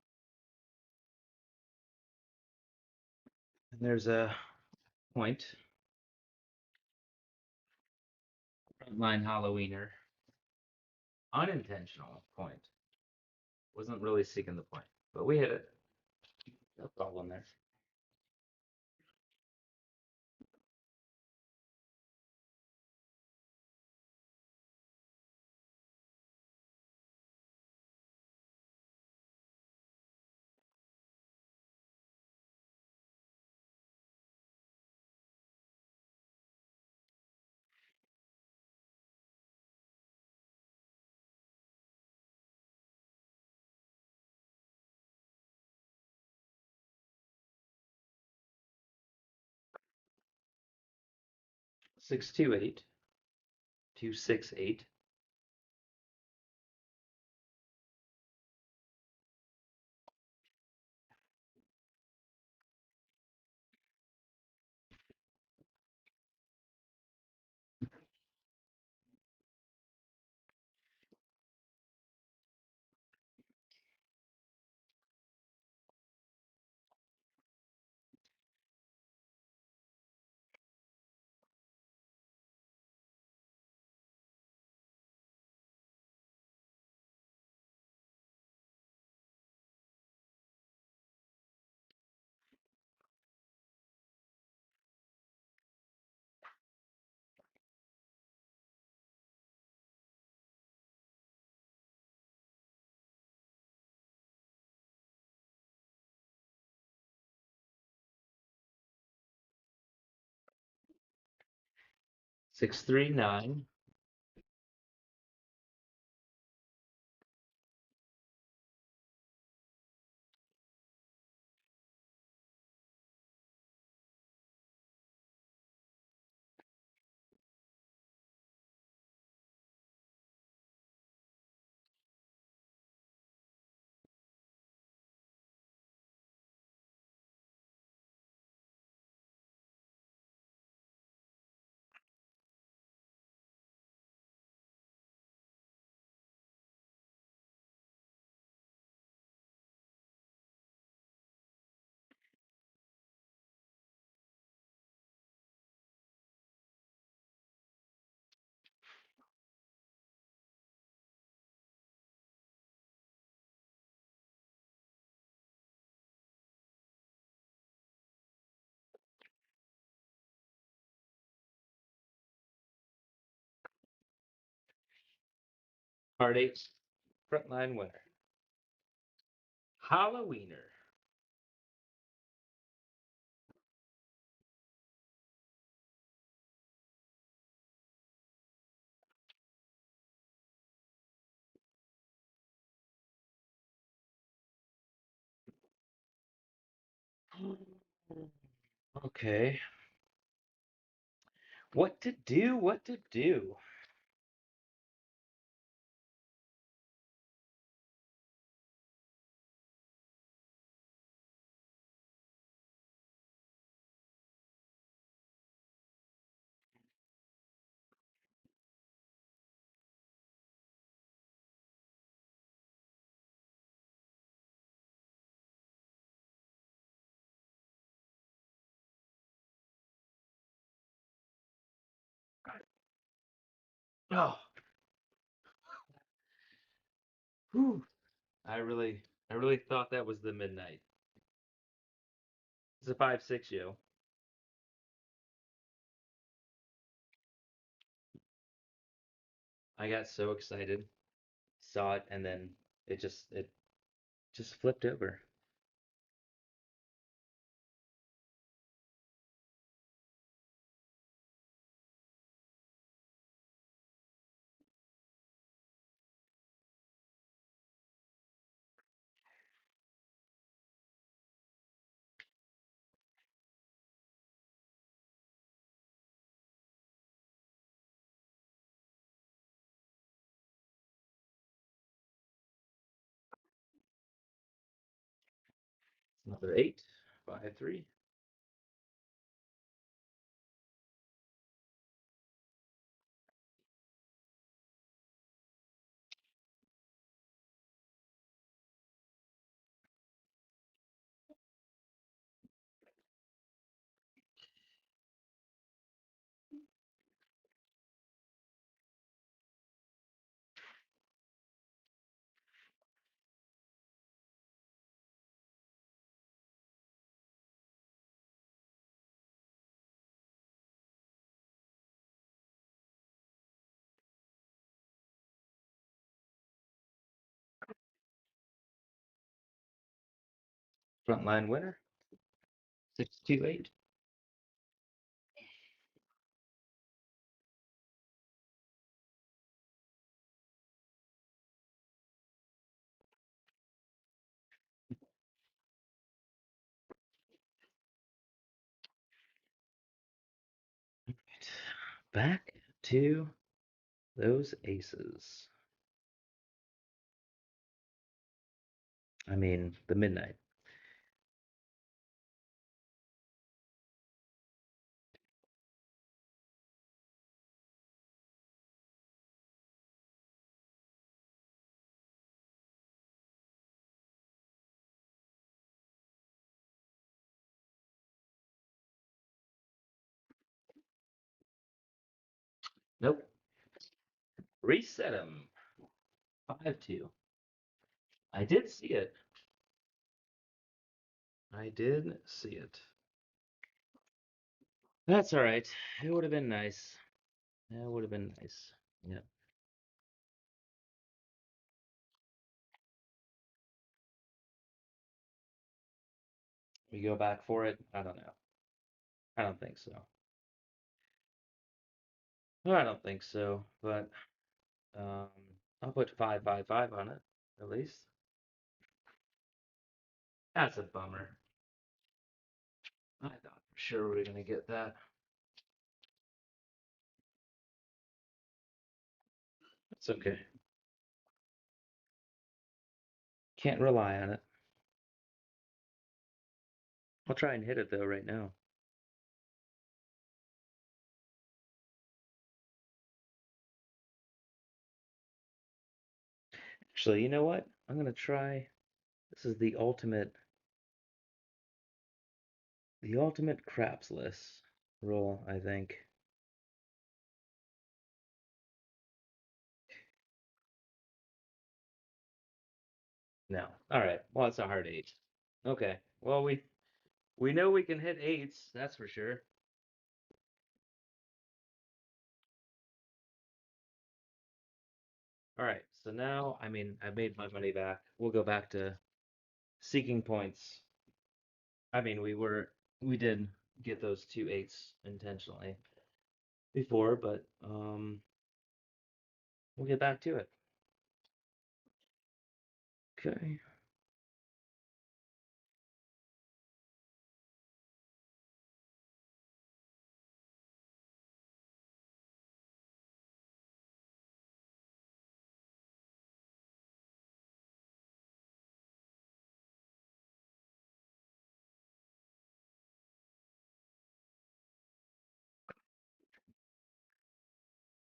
And there's a point. Frontline Hallo-Weener. Unintentional point. Wasn't really seeking the point, but we hit it. No problem there. Six, 2, 8. 2, 6, 8. Six, 3, 9. Part 8, frontline winner. Hallo-Weener. Okay. What to do? What to do? Oh, whew. I really thought that was the midnight. It's a 5-6, yo. I got so excited, saw it, and then it just flipped over. Another 8, 5-3. Frontline winner, 6-2-8. Back to those aces. I mean, the midnight. Nope. Reset him. 5-2. I did see it. I did see it. That's all right. It would have been nice. It would have been nice. Yeah. We go back for it. I don't know. I don't think so. I don't think so. But um, I'll put 5-5-5 on it at least. That's a bummer. I thought for sure we were gonna get that. It's okay. Can't rely on it. I'll try and hit it though right now. Actually, you know what? I'm gonna try. This is the ultimate crapsless roll, I think. No. All right. Well, it's a hard 8. Okay. Well, we know we can hit 8s, that's for sure. All right, so now, I mean, I made my money back. We'll go back to seeking points. I mean, we did get those two eights intentionally before, but we'll get back to it. Okay.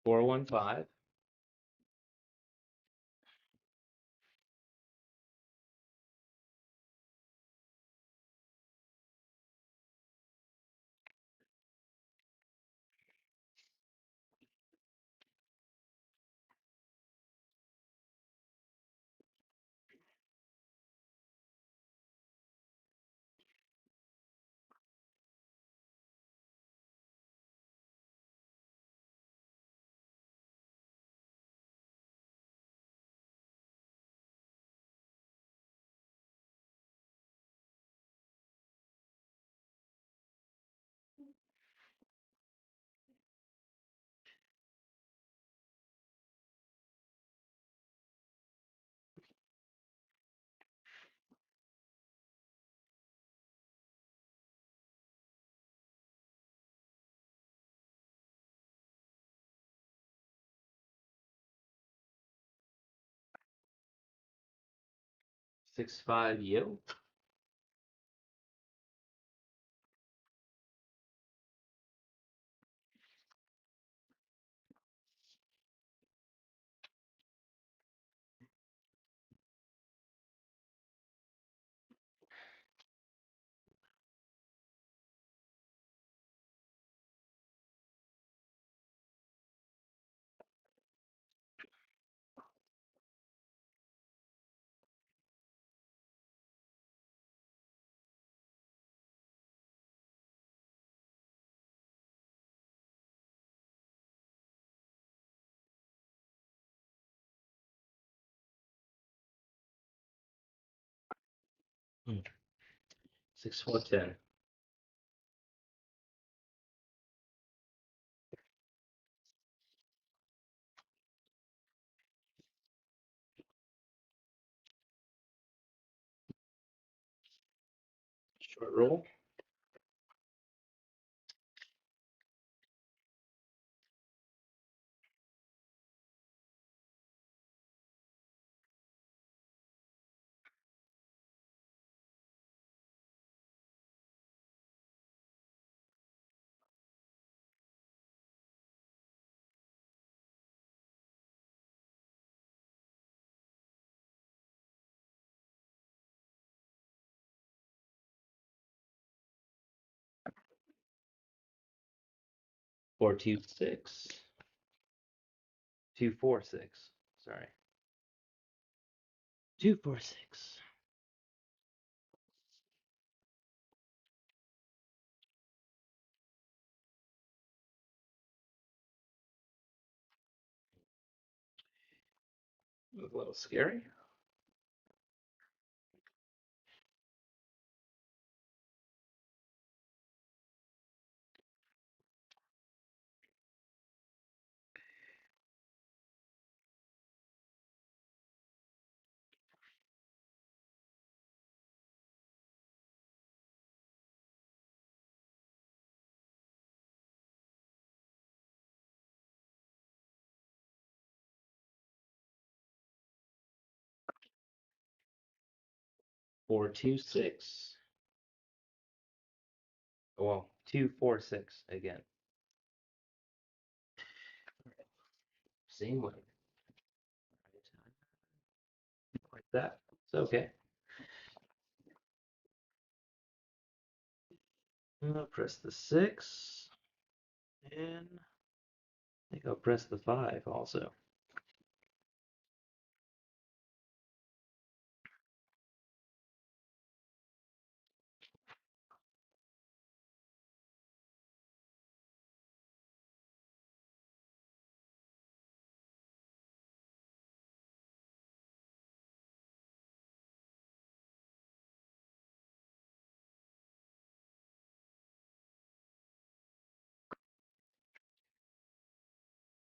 Four one five. Six five yo. Hmm. 6 4 10. Short roll. 4 2 6. 2 4 6. Sorry. 2 4 6. It was a little scary. 4 2 6. Well, 2 4 6 again. Same way. Like that. It's okay. I'll press the 6. And I think I'll press the 5 also.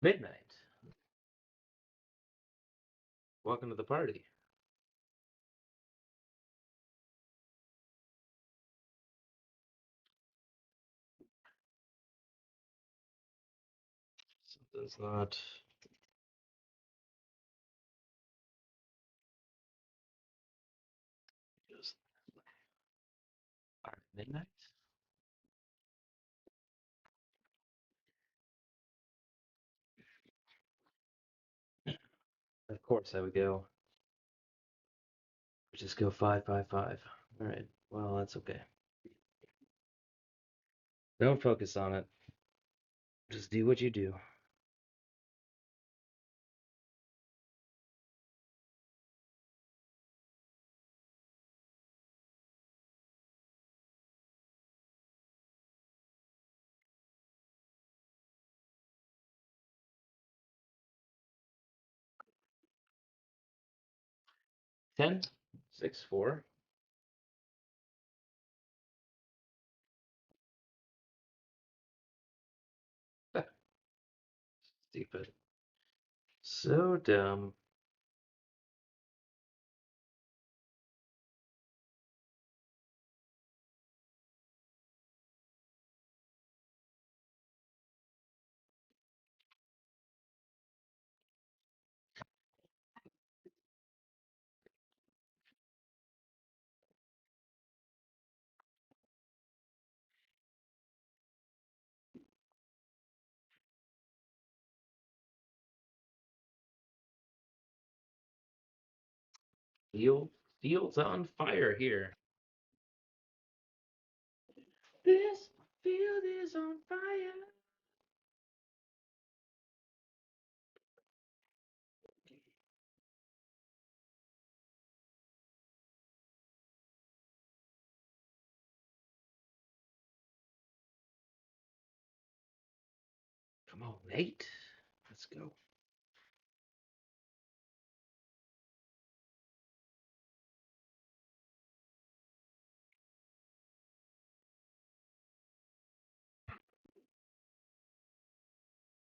Midnight. Welcome to the party. Something's not. Just. All right, midnight. Of course, I would go. Just go 555. All right. Well, that's okay. Don't focus on it. Just do what you do. Ten, 6, 4. Stupid. So dumb. Field's on fire here. This field is on fire. Come on, Nate. Let's go.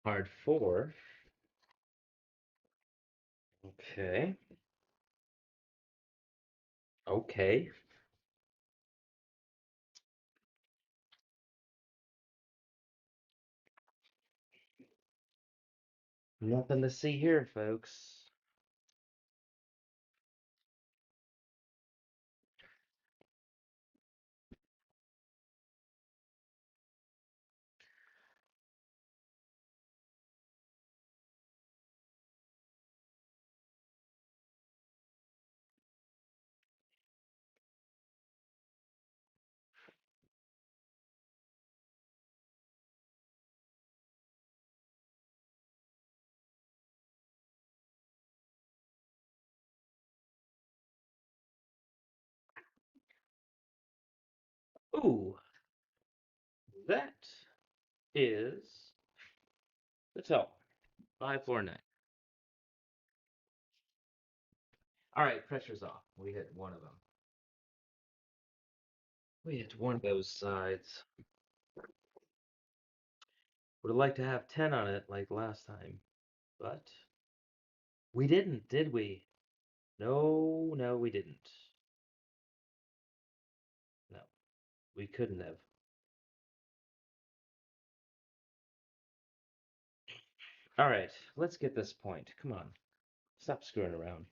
Hard 4. Okay. Okay. Nothing to see here, folks. Ooh, that is the top. 549. All right, pressure's off. We hit one of them. We hit one of those sides. Would have liked to have 10 on it like last time, but we didn't, did we? No, no, we didn't. No, we couldn't have. All right, let's get this point. Come on. Stop screwing around.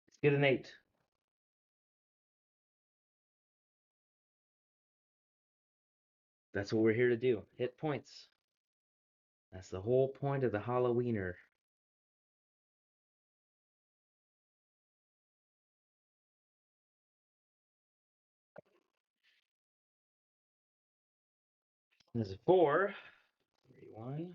Let's get an 8. That's what we're here to do. Hit points. That's the whole point of the Hallo-Weener. There's a 4. 3, 1.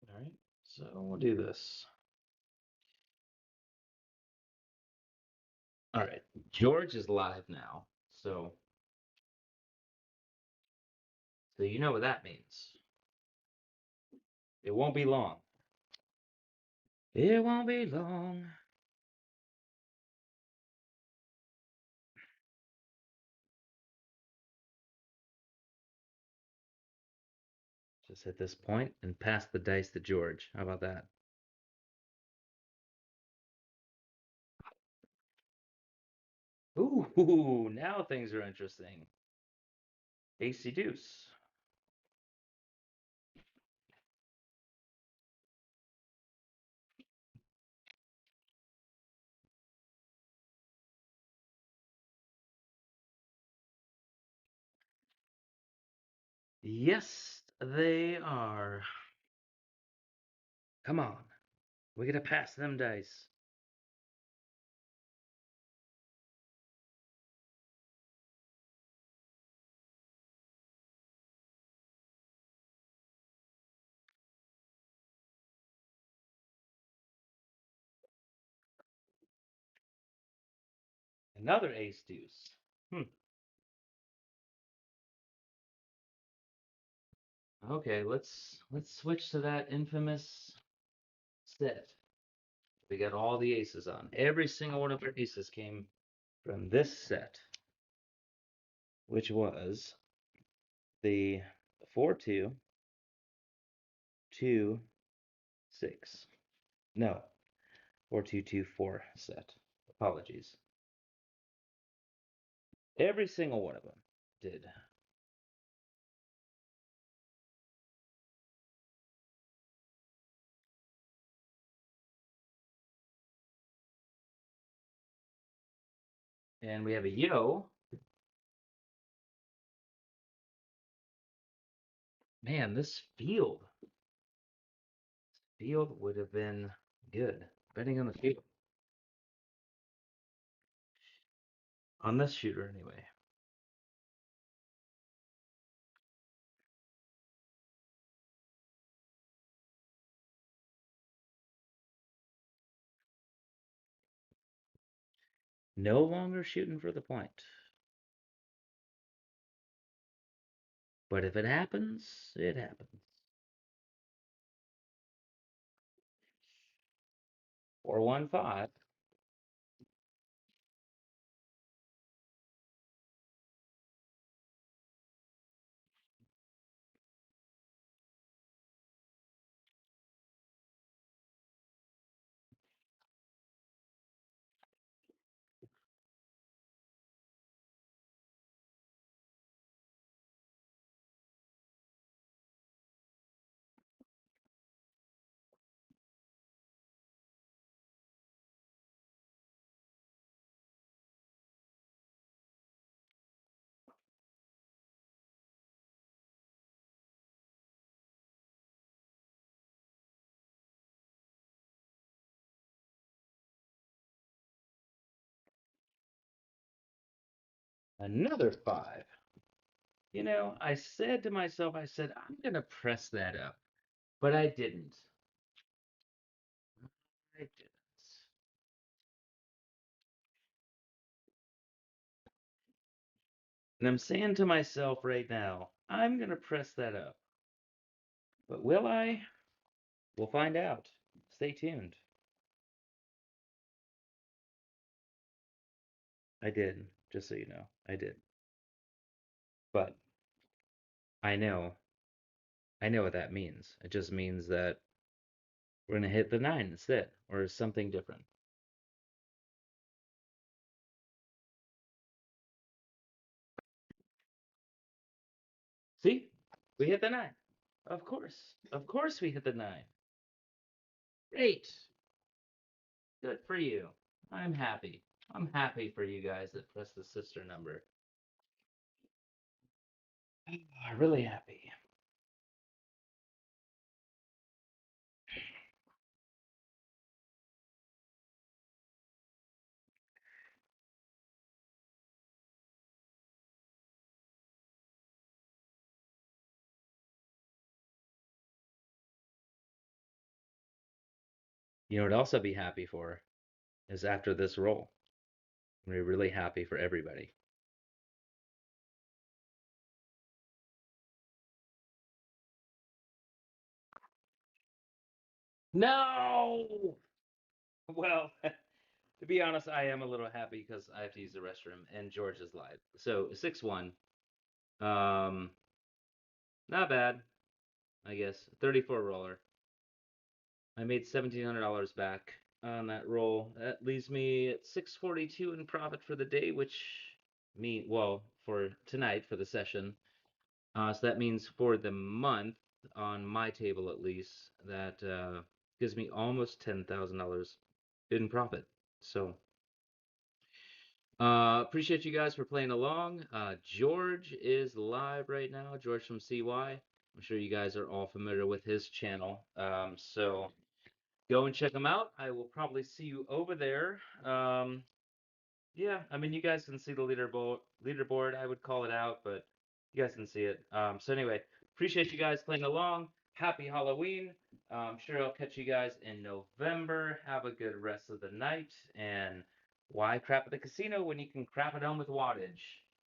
All right, so we'll do this. All right, George is live now, so you know what that means. It won't be long. It won't be long. Just hit this point and pass the dice to George. How about that? Ooh, now things are interesting. AC deuce. Yes, they are. Come on. We gotta pass them dice. Another ace deuce. Hmm. Okay, let's switch to that infamous set. We got all the aces on. Every single one of our aces came from this set, which was the 4-2, 2-6. No, 4-2-2-4 set. Apologies. Every single one of them did. And we have a yo. Man, this field would have been good. Betting on the field. On this shooter, anyway. No longer shooting for the point. But if it happens, it happens. 4-1-5. Another 5. You know, I said to myself, I'm going to press that up. But I didn't. I didn't. And I'm saying to myself right now, I'm going to press that up. But will I? We'll find out. Stay tuned. I did, just so you know. I did. But I know. I know what that means. It just means that we're going to hit the 9 instead, or something different. See? We hit the 9. Of course. Of course we hit the 9. Great. Good for you. I'm happy. I'm happy for you guys that pressed the sister number. Really happy. You know what else I'd be happy for is after this roll. I'm really happy for everybody. No! Well, to be honest, I am a little happy because I have to use the restroom and George is live. So 6-1. Not bad. I guess. 34 roller. I made $1,700 back on that roll. That leaves me at 642 in profit for the day, which well, for tonight for the session. So that means for the month, on my table at least, that gives me almost $10,000 in profit. So appreciate you guys for playing along. George is live right now. George from CY. I'm sure you guys are all familiar with his channel. So go and check him out. I will probably see you over there. Yeah, I mean, you guys can see the leaderboard. I would call it out, but you guys can see it. So anyway, appreciate you guys playing along. Happy Halloween. I'm sure I'll catch you guys in November. Have a good rest of the night. And why crap at the casino when you can crap at home with wattage?